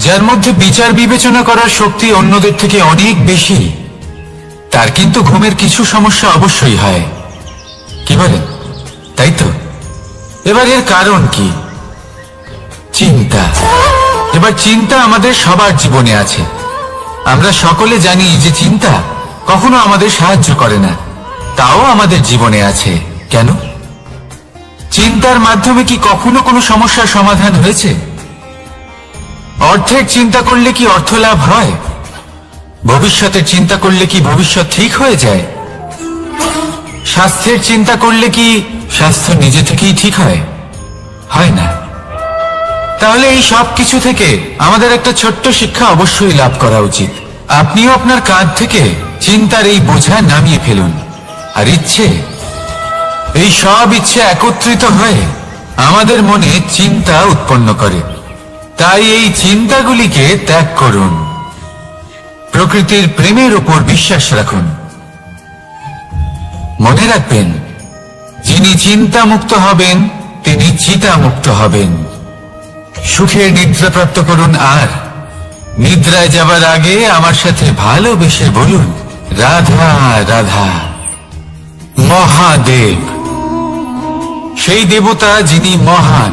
যার মধ্যে বিচার বিবেচনা করার শক্তি অন্যদের থেকে অনেক বেশি, তার কিন্তু ঘুমের কিছু সমস্যা অবশ্যই হয়। কি বলেন? তাই তো। এবার এর কারণ কি? চিন্তা। এবার চিন্তা আমাদের সবার জীবনে আছে। আমরা সকলে জানি যে চিন্তা কখনো আমাদের সাহায্য করে না, তাও আমাদের জীবনে আছে। কেন? চিন্তার মাধ্যমে কি কখনো কোনো সমস্যার সমাধান হয়েছে? অর্থের চিন্তা করলে কি অর্থ লাভ হয়? ভবিষ্যতের চিন্তা করলে কি ভবিষ্যৎ ঠিক হয়ে যায়? স্বাস্থ্যের চিন্তা করলে কি স্বাস্থ্য নিজে থেকেই ঠিক হয়? হয় না। তাহলে এই সব কিছু থেকে আমাদের একটা ছোট্ট শিক্ষা অবশ্যই লাভ করা উচিত। আপনিও আপনার কাঁধ থেকে চিন্তার এই বোঝা নামিয়ে ফেলুন। আর ইচ্ছে, এই সব ইচ্ছে একত্রিত হয়ে আমাদের মনে চিন্তা উৎপন্ন করে। তাই এই চিন্তাগুলিকে ত্যাগ করুন, প্রকৃতির প্রেমের উপর বিশ্বাস রাখুন। মনে রাখবেন, যিনি চিন্তা মুক্ত হবেন তিনি চিতা মুক্ত হবেন। সুখের নিদ্রা প্রাপ্ত করুন, আর নিদ্রায় যাবার আগে আমার সাথে ভালোবেসে বলুন, রাধা রাধা। মহাদেব, সেই দেবতা যিনি মহান,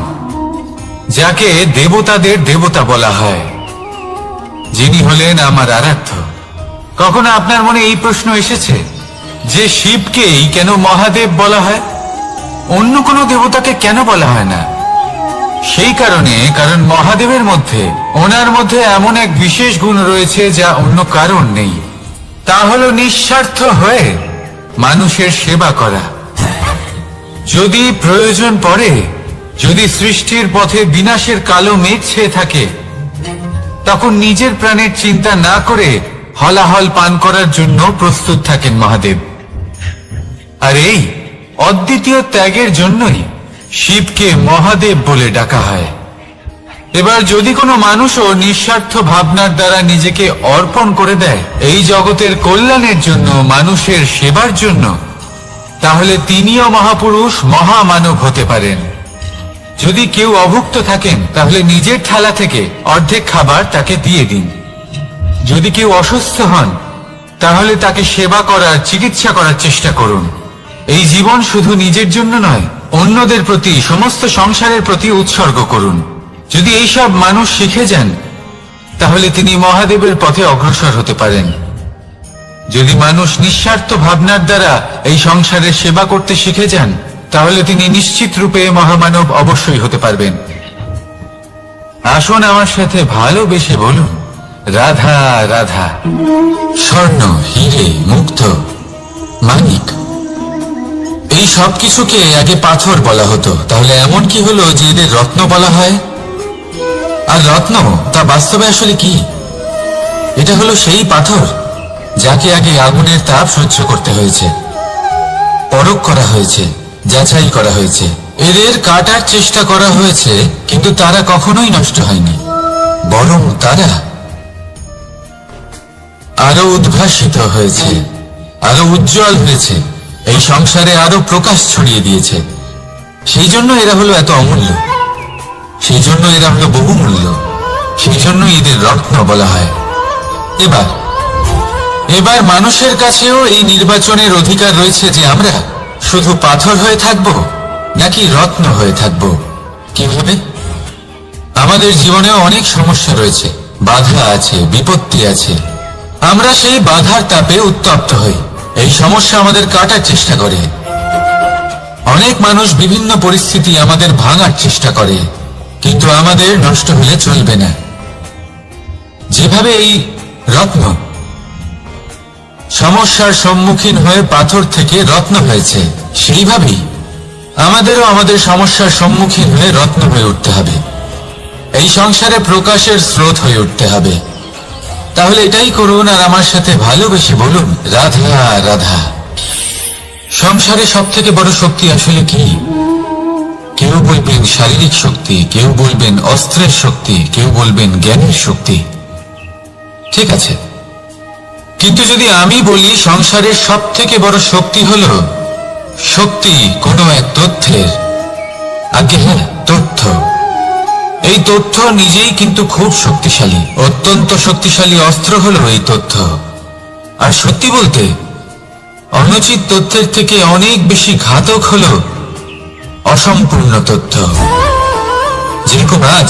যাকে দেবতাদের দেবতা বলা হয়, যিনি হলেন আমার আরাধ্য। কখনো আপনার মনে এই প্রশ্ন এসেছে যে শিবকেই কেন মহাদেব বলা হয়, অন্য কোনো দেবতাকে কেন বলা হয় না? সেই কারণ মহাদেবের মধ্যে ওনার মধ্যে এমন এক বিশেষ গুণ রয়েছে যা অন্য কারণ নেই। তা হলো নিঃস্বার্থ হয়ে মানুষের সেবা করা। যদি প্রয়োজন পড়ে, যদি সৃষ্টির পথে বিনাশের কালো মেঘ ছেয়ে থাকে, তখন নিজের প্রাণের চিন্তা না করে হলাহল পান করার জন্য প্রস্তুত থাকেন মহাদেব। আর এই অদ্বিতীয় ত্যাগের জন্যই শিবকে মহাদেব বলে ডাকা হয়। এবার যদি কোনো মানুষও নিঃস্বার্থ ভাবনার দ্বারা নিজেকে অর্পণ করে দেয় এই জগতের কল্যাণের জন্য, মানুষের সেবার জন্য, তাহলে তিনিও মহাপুরুষ, মহামানব হতে পারেন। যদি কেউ অভুক্ত থাকেন তাহলে নিজের থালা থেকে অর্ধেক খাবার তাকে দিয়ে দিন। যদি কেউ অসুস্থ হন তাহলে তাকে সেবা করার, চিকিৎসা করার চেষ্টা করুন। এই জীবন শুধু নিজের জন্য নয়, অন্যদের প্রতি, সমস্ত সংসারের প্রতি উৎসর্গ করুন। যদি এইসব মানুষ শিখে যান তাহলে তিনি মহাদেবের পথে অগ্রসর হতে পারেন। যদি মানুষ নিঃস্বার্থ ভাবনার দ্বারা এই সংসারের সেবা করতে শিখে যান তাহলে তিনি নিশ্চিত রূপে মহামানব অবশ্যই হতে পারবেন। আসুন আমার সাথে ভালোবেসে বলুন, রাধা রাধা। স্বর্ণ, হিরে, মুক্ত, মানিক, এই সব কিছুকে আগে পাথর বলা হতো। তাহলে এমন কি হলো যে এদের রত্ন বলা হয়? আর রত্ন তা বাস্তবে আসলে কি? এটা হলো সেই পাথর যাকে আগে আগুনের তাপ সহ্য করতে হয়েছে, পরখ করা হয়েছে, যাচাই করা হয়েছে, এদের কাটার চেষ্টা করা হয়েছে, কিন্তু তারা কখনোই নষ্ট হয়নি, বরং তারা আরো উদ্ভাসিত হয়েছে, আরো উজ্জ্বল হয়েছে, এই সংসারে আরো প্রকাশ ছড়িয়ে দিয়েছে। সেই জন্য এরা হলো এত অমূল্য, সেই জন্য এরা হলো বহুমূল্য, সেই জন্য এদের রত্ন বলা হয়। এবার মানুষের কাছেও এই নির্বাচনের অধিকার রয়েছে যে আমরা শুধু পাথর হয়ে থাকব নাকি রত্ন হয়ে থাকব। কিভাবে? আমাদের জীবনেও অনেক সমস্যা রয়েছে, বাধা আছে, বিপত্তি আছে। আমরা সেই বাধার তাপে উত্তপ্ত হই, এই সমস্যা আমাদের কাটার চেষ্টা করে। অনেক মানুষ বিভিন্ন পরিস্থিতি আমাদের ভাঙার চেষ্টা করে, কিন্তু আমাদের নষ্ট হলে চলবে না। যেভাবে এই রত্ন সমস্যার সম্মুখীন হয়ে পাথর থেকে রত্ন হয়েছে, সেইভাবেই আমাদেরও আমাদের সমস্যার সম্মুখীন হয়ে রত্ন হয়ে উঠতে হবে, এই সংসারে প্রকাশের স্রোত হয়ে উঠতে হবে। তাহলে এটাই করুন আর আমার সাথে ভালোবেসে বলুন, রাধা রাধা। সংসারে সব থেকে বড় শক্তি আসলে কি? কেউ বলবেন শারীরিক শক্তি, কেউ বলবেন অস্ত্রের শক্তি, কেউ বলবেন জ্ঞানের শক্তি। ঠিক আছে, কিন্তু যদি আমি বলি সংসারের সব থেকে বড় শক্তি হলো শক্তি কোনো এক তথ্যের, আগে হ্যাঁ, তথ্য। এই তথ্য নিজেই কিন্তু খুব শক্তিশালী, অত্যন্ত শক্তিশালী অস্ত্র হলো এই তথ্য। আর সত্যি বলতে অনুচিত তথ্যের থেকে অনেক বেশি ঘাতক হলো অসম্পূর্ণ তথ্য। যেরকম আজ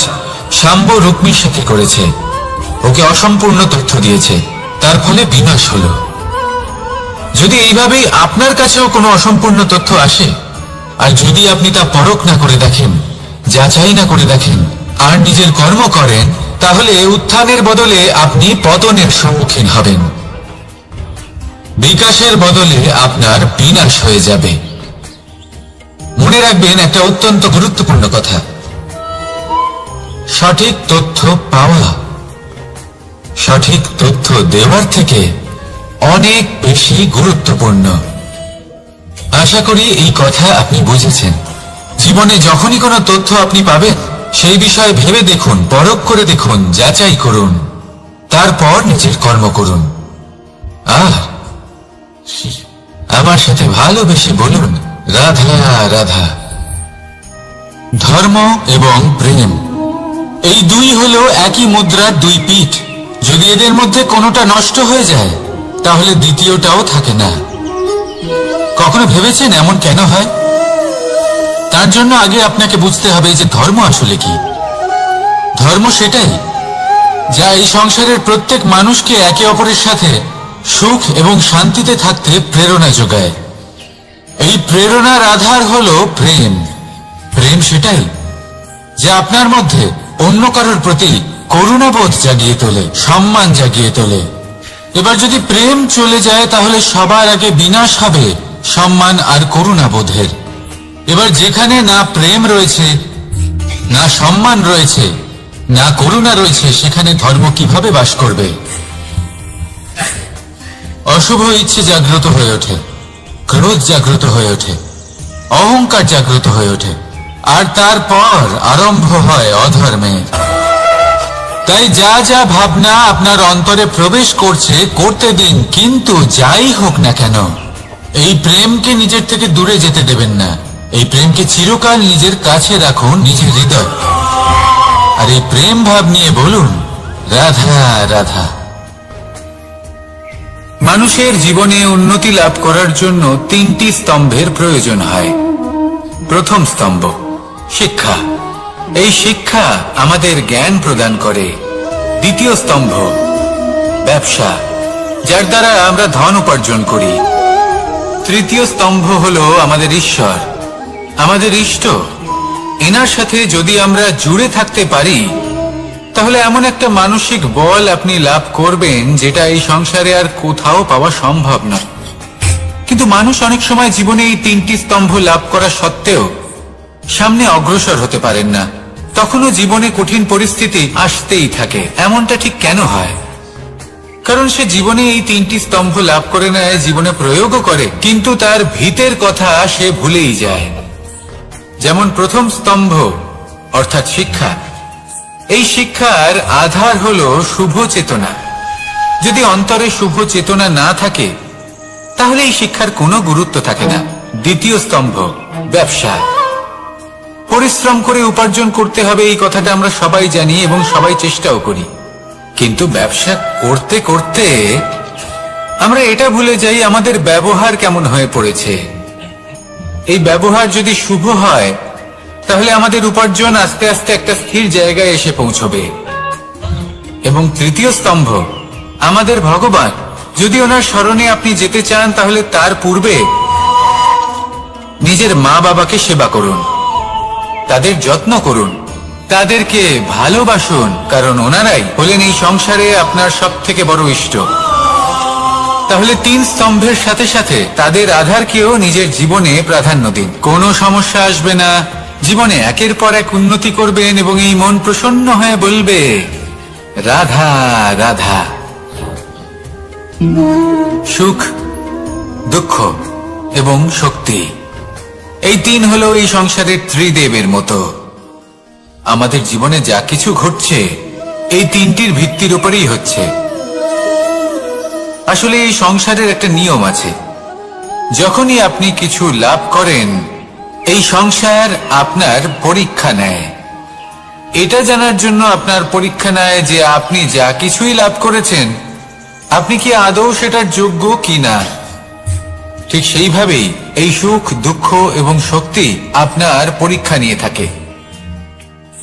শাম্ব রুক্মির সাথে করেছে, ওকে অসম্পূর্ণ তথ্য দিয়েছে, তার ফলে বিনাশ হলো। যদি এইভাবেই আপনার কাছেও কোনো অসম্পূর্ণ তথ্য আসে, আর যদি আপনি তা পরখ না করে দেখেন, যাচাই না করে দেখেন, আর নিজের কর্ম করেন, তাহলে উত্থানের বদলে আপনি পতনের সম্মুখীন হবেন, বিকাশের বদলে আপনার বিনাশ হয়ে যাবে। মনে রাখবেন একটা অত্যন্ত গুরুত্বপূর্ণ কথা, সঠিক তথ্য পাওয়া সঠিক তথ্য দেওয়ার থেকে অনেক বেশি গুরুত্বপূর্ণ। আশা করি এই কথা আপনি বুঝেছেন। জীবনে যখনই কোনো তথ্য আপনি পাবেন, সেই বিষয়ে ভেবে দেখুন, পরখ করে দেখুন, যাচাই করুন, তারপর নিজের কর্ম করুন। আর আমার সাথে ভালোবেসে বলুন, রাধা রাধা। ধর্ম এবং প্রেম, এই দুই হলো একই মুদ্রার দুই পিঠ। যদি এদের মধ্যে কোনোটা নষ্ট হয়ে যায় তাহলে দ্বিতীয়টাও থাকে না। কখনো ভেবেছেন এমন কেন হয়? তার জন্য আগে আপনাকে বুঝতে হবে যে ধর্ম আসলে কি। ধর্ম সেটাই যা এই সংসারের প্রত্যেক মানুষকে একে অপরের সাথে সুখ এবং শান্তিতে থাকতে প্রেরণা যোগায়। এই প্রেরণার আধার হলো প্রেম। প্রেম সেটাই যা আপনার মধ্যে অন্য কারোর প্রতি করুণাবোধ জাগিয়ে তোলে, সম্মান জাগিয়ে তোলে। এবার যদি প্রেম চলে যায় তাহলে সবার আগে বিনাশ হবে সম্মান আর করুণাবোধের। এবার যেখানে না প্রেম রয়েছে, না সম্মান রয়েছে, না করুণা রয়েছে, সেখানে ধর্ম কিভাবে বাস করবে? অশুভ ইচ্ছে জাগ্রত হয়ে ওঠে, ক্রোধ জাগ্রত হয়ে ওঠে, অহংকার জাগ্রত হয়ে ওঠে, আর তারপর আরম্ভ হয় অধর্মের। তাই যা যা ভাবনা আপনার অন্তরে প্রবেশ করছে করতে দিন, কিন্তু যাই হোক না কেন এই প্রেমকে নিজের থেকে দূরে যেতে দেবেন না। এই প্রেমকে চিরকাল নিজের কাছে রাখুন, নিজের হৃদয়। আর এই প্রেম ভাব নিয়ে বলুন, রাধা রাধা। মানুষের জীবনে উন্নতি লাভ করার জন্য 3টি স্তম্ভের প্রয়োজন হয়। প্রথম স্তম্ভ শিক্ষা। এই শিক্ষা আমাদের জ্ঞান প্রদান করে। দ্বিতীয় স্তম্ভ ব্যবসা, যার দ্বারা আমরা ধন উপার্জন করি। তৃতীয় স্তম্ভ হলো আমাদের ঈশ্বর, আমাদের ইষ্ট। এনার সাথে যদি আমরা জুড়ে থাকতে পারি তাহলে এমন একটা মানসিক বল আপনি লাভ করবেন যেটা এই সংসারে আর কোথাও পাওয়া সম্ভব না। কিন্তু মানুষ অনেক সময় জীবনে এই 3টি স্তম্ভ লাভ করা সত্ত্বেও সামনে অগ্রসর হতে পারেন না। তখনও জীবনে কঠিন পরিস্থিতি আসতেই থাকে। এমনটা ঠিক কেন হয়? কারণ সে জীবনে এই 3টি স্তম্ভ লাভ করে নেয়, জীবনে প্রয়োগও করে, কিন্তু তার ভিতের কথা সে ভুলেই যায়। যেমন প্রথম স্তম্ভ অর্থাৎ শিক্ষা। এই শিক্ষার আধার হলো শুভ চেতনা। যদি অন্তরে শুভ চেতনা না থাকে তাহলে এই শিক্ষার কোনো গুরুত্ব থাকে না। দ্বিতীয় স্তম্ভ ব্যবসা। পরিশ্রম করে উপার্জন করতে হবে, এই কথাটা আমরা সবাই জানি এবং সবাই চেষ্টাও করি। কিন্তু ব্যবসা করতে করতে আমরা এটা ভুলে যাই আমাদের ব্যবহার কেমন হয়ে পড়েছে। এই ব্যবহার যদি শুভ হয় তাহলে আমাদের উপার্জন আস্তে আস্তে একটা স্থির জায়গায় এসে পৌঁছবে। এবং তৃতীয় স্তম্ভ আমাদের ভগবান। যদি ওনার স্মরণে আপনি যেতে চান তাহলে তার পূর্বে নিজের মা বাবাকে সেবা করুন, তাদের যত্ন করুন, তাদেরকে ভালোবাসুন, কারণ ওনারাই হলেন এই সংসারে আপনার সবথেকে বড় ইষ্ট। তাহলে 3 স্তম্ভের সাথে সাথে তাদের আধারকেও নিজের জীবনে প্রাধান্য দিন। কোনো সমস্যা আসবে না, জীবনে একের পর এক উন্নতি করবেন এবং এই মন প্রসন্ন হয়ে বলবে রাধা রাধা। সুখ, দুঃখ এবং শক্তি, এই 3 হলো এই সংসারের ত্রিদেবের মতো। আমাদের জীবনে যা কিছু ঘটছে এই 3টির ভিত্তির উপরেই হচ্ছে। আসলে এই সংসারের একটা নিয়ম আছে, যখনই আপনি কিছু লাভ করেন এই সংসার আপনার পরীক্ষা নেয়। এটা জানার জন্য আপনার পরীক্ষা নেয় যে আপনি যা কিছুই লাভ করেছেন আপনি কি আদৌ সেটার যোগ্য কিনা। ঠিক সেইভাবেই এই সুখ, দুঃখ এবং শক্তি আপনার পরীক্ষা নিয়ে থাকে।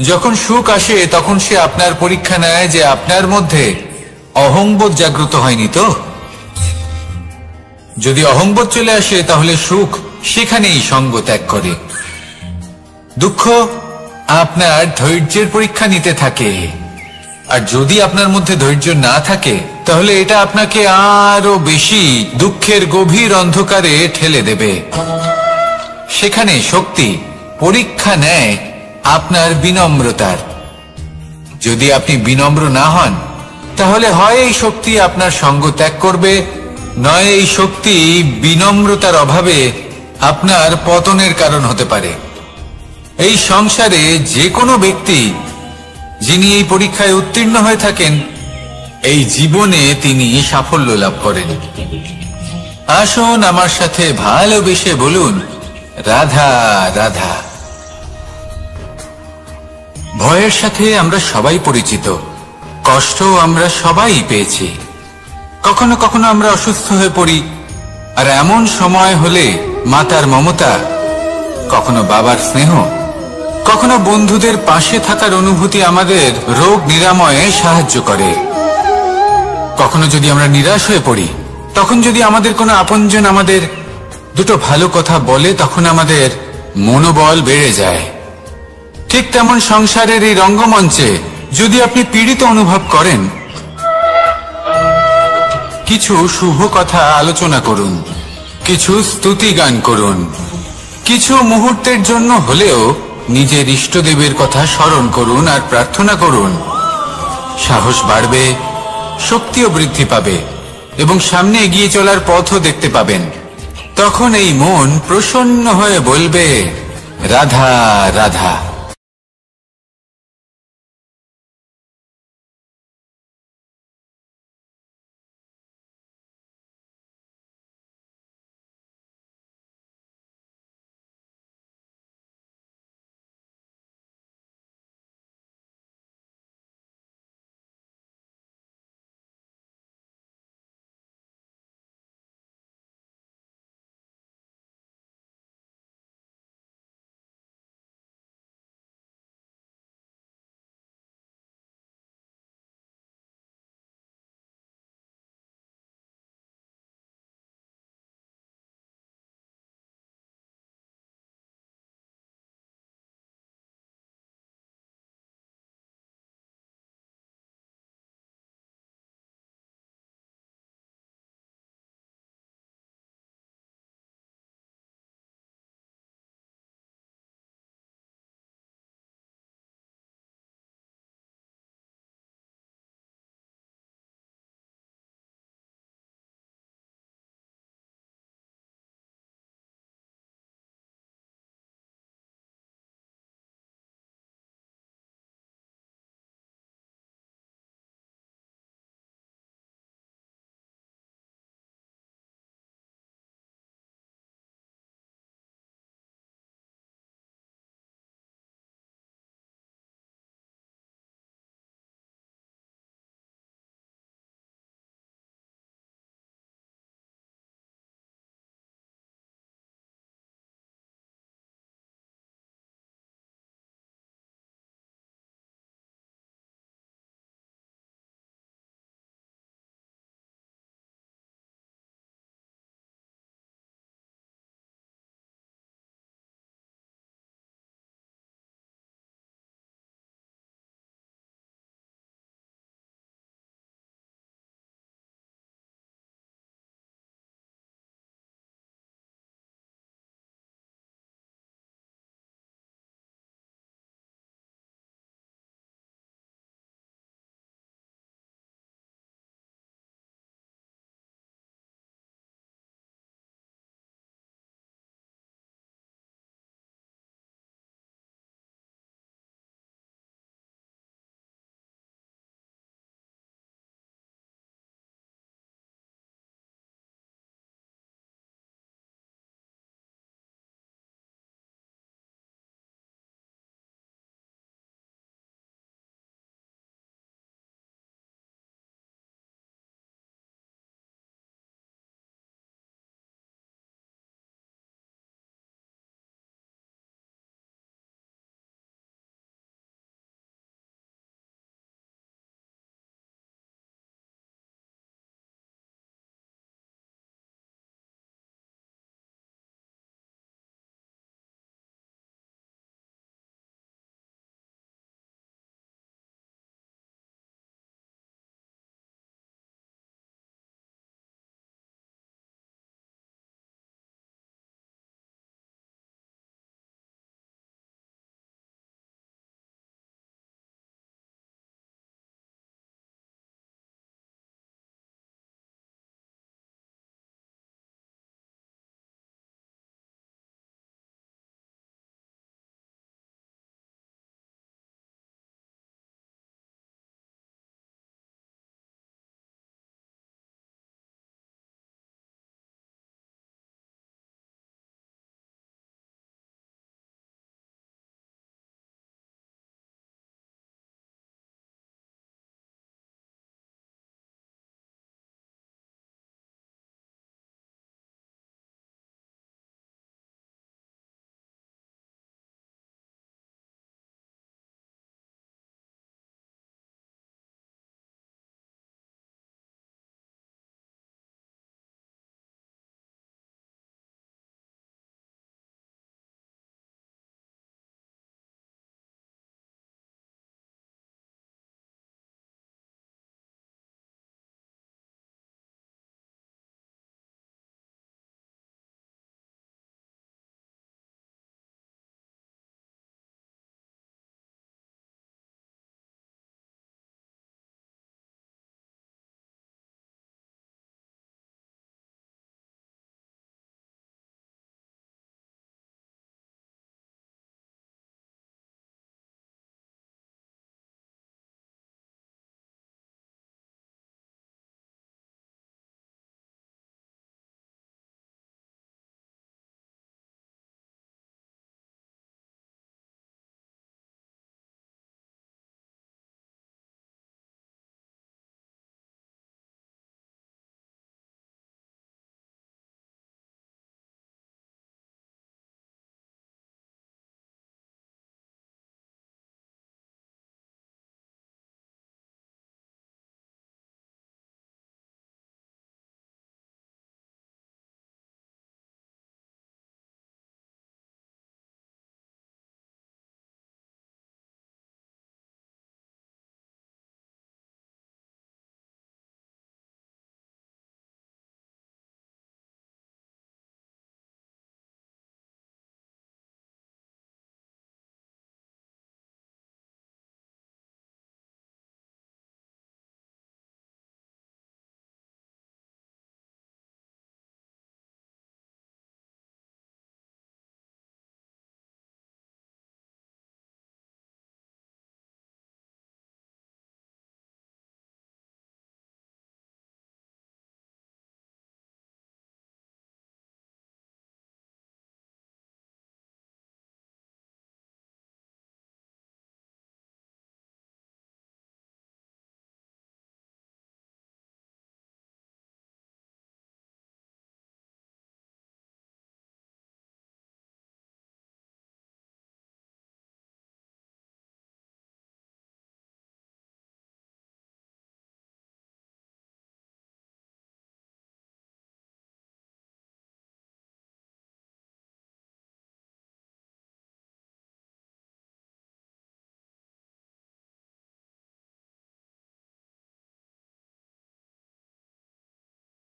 যখন সুখ আসে তখন সে আপনার পরীক্ষা নেয় যে আপনার মধ্যে অহংবোধ জাগ্রত হয়নি তো। যদি অহংবোধ চলে আসে তাহলে সুখ সেখানেই সঙ্গ ত্যাগ করে। দুঃখ আপনার ধৈর্যের পরীক্ষা নিতে থাকে, আর যদি আপনার মধ্যে ধৈর্য না থাকে তাহলে এটা আপনাকে আরো বেশি দুঃখের গভীর অন্ধকারে ঠেলে দেবে। সেখানে শক্তি পরীক্ষা নেয় আপনার বিনম্রতার। যদি আপনি বিনম্র না হন তাহলে হয় এই শক্তি আপনার সঙ্গ ত্যাগ করবে, নয় এই শক্তি বিনম্রতার অভাবে আপনার পতনের কারণ হতে পারে। এই সংসারে যে কোনো ব্যক্তি যিনি এই পরীক্ষায় উত্তীর্ণ হয়ে থাকেন এই জীবনে তিনি সাফল্য লাভ করেন। আসুন আমার সাথে ভালোবেসে বলুন রাধা রাধা। ভয়ের সাথে আমরা সবাই পরিচিত, কষ্ট আমরা সবাই পেয়েছি। কখনো কখনো আমরা অসুস্থ হয়ে পড়ি, আর এমন সময় হলে মাতার মমতা, কখনো বাবার স্নেহ, কখনো বন্ধুদের পাশে থাকার অনুভূতি আমাদের রোগ নিরাময়ে সাহায্য করে। কখনো যদি আমরা নিরাশ হয়ে পড়ি তখন যদি আমাদের কোনো আপনজন আমাদের দুটো ভালো কথা বলে তখন আমাদের মনোবল বেড়ে যায়। ঠিক তেমন সংসারের এই রঙ্গমঞ্চে যদি আপনি পীড়িত অনুভব করেন, কিছু শুভ কথা আলোচনা করুন, কিছু স্তুতি গান করুন, কিছু মুহূর্তের জন্য হলেও নিজের ইষ্টদেবের কথা স্মরণ করুন আর প্রার্থনা করুন। সাহস বাড়বে, শক্তিও বৃদ্ধি পাবে এবং সামনে এগিয়ে চলার পথও দেখতে পাবেন। তখন এই মন প্রসন্ন হয়ে বলবে, রাধা রাধা।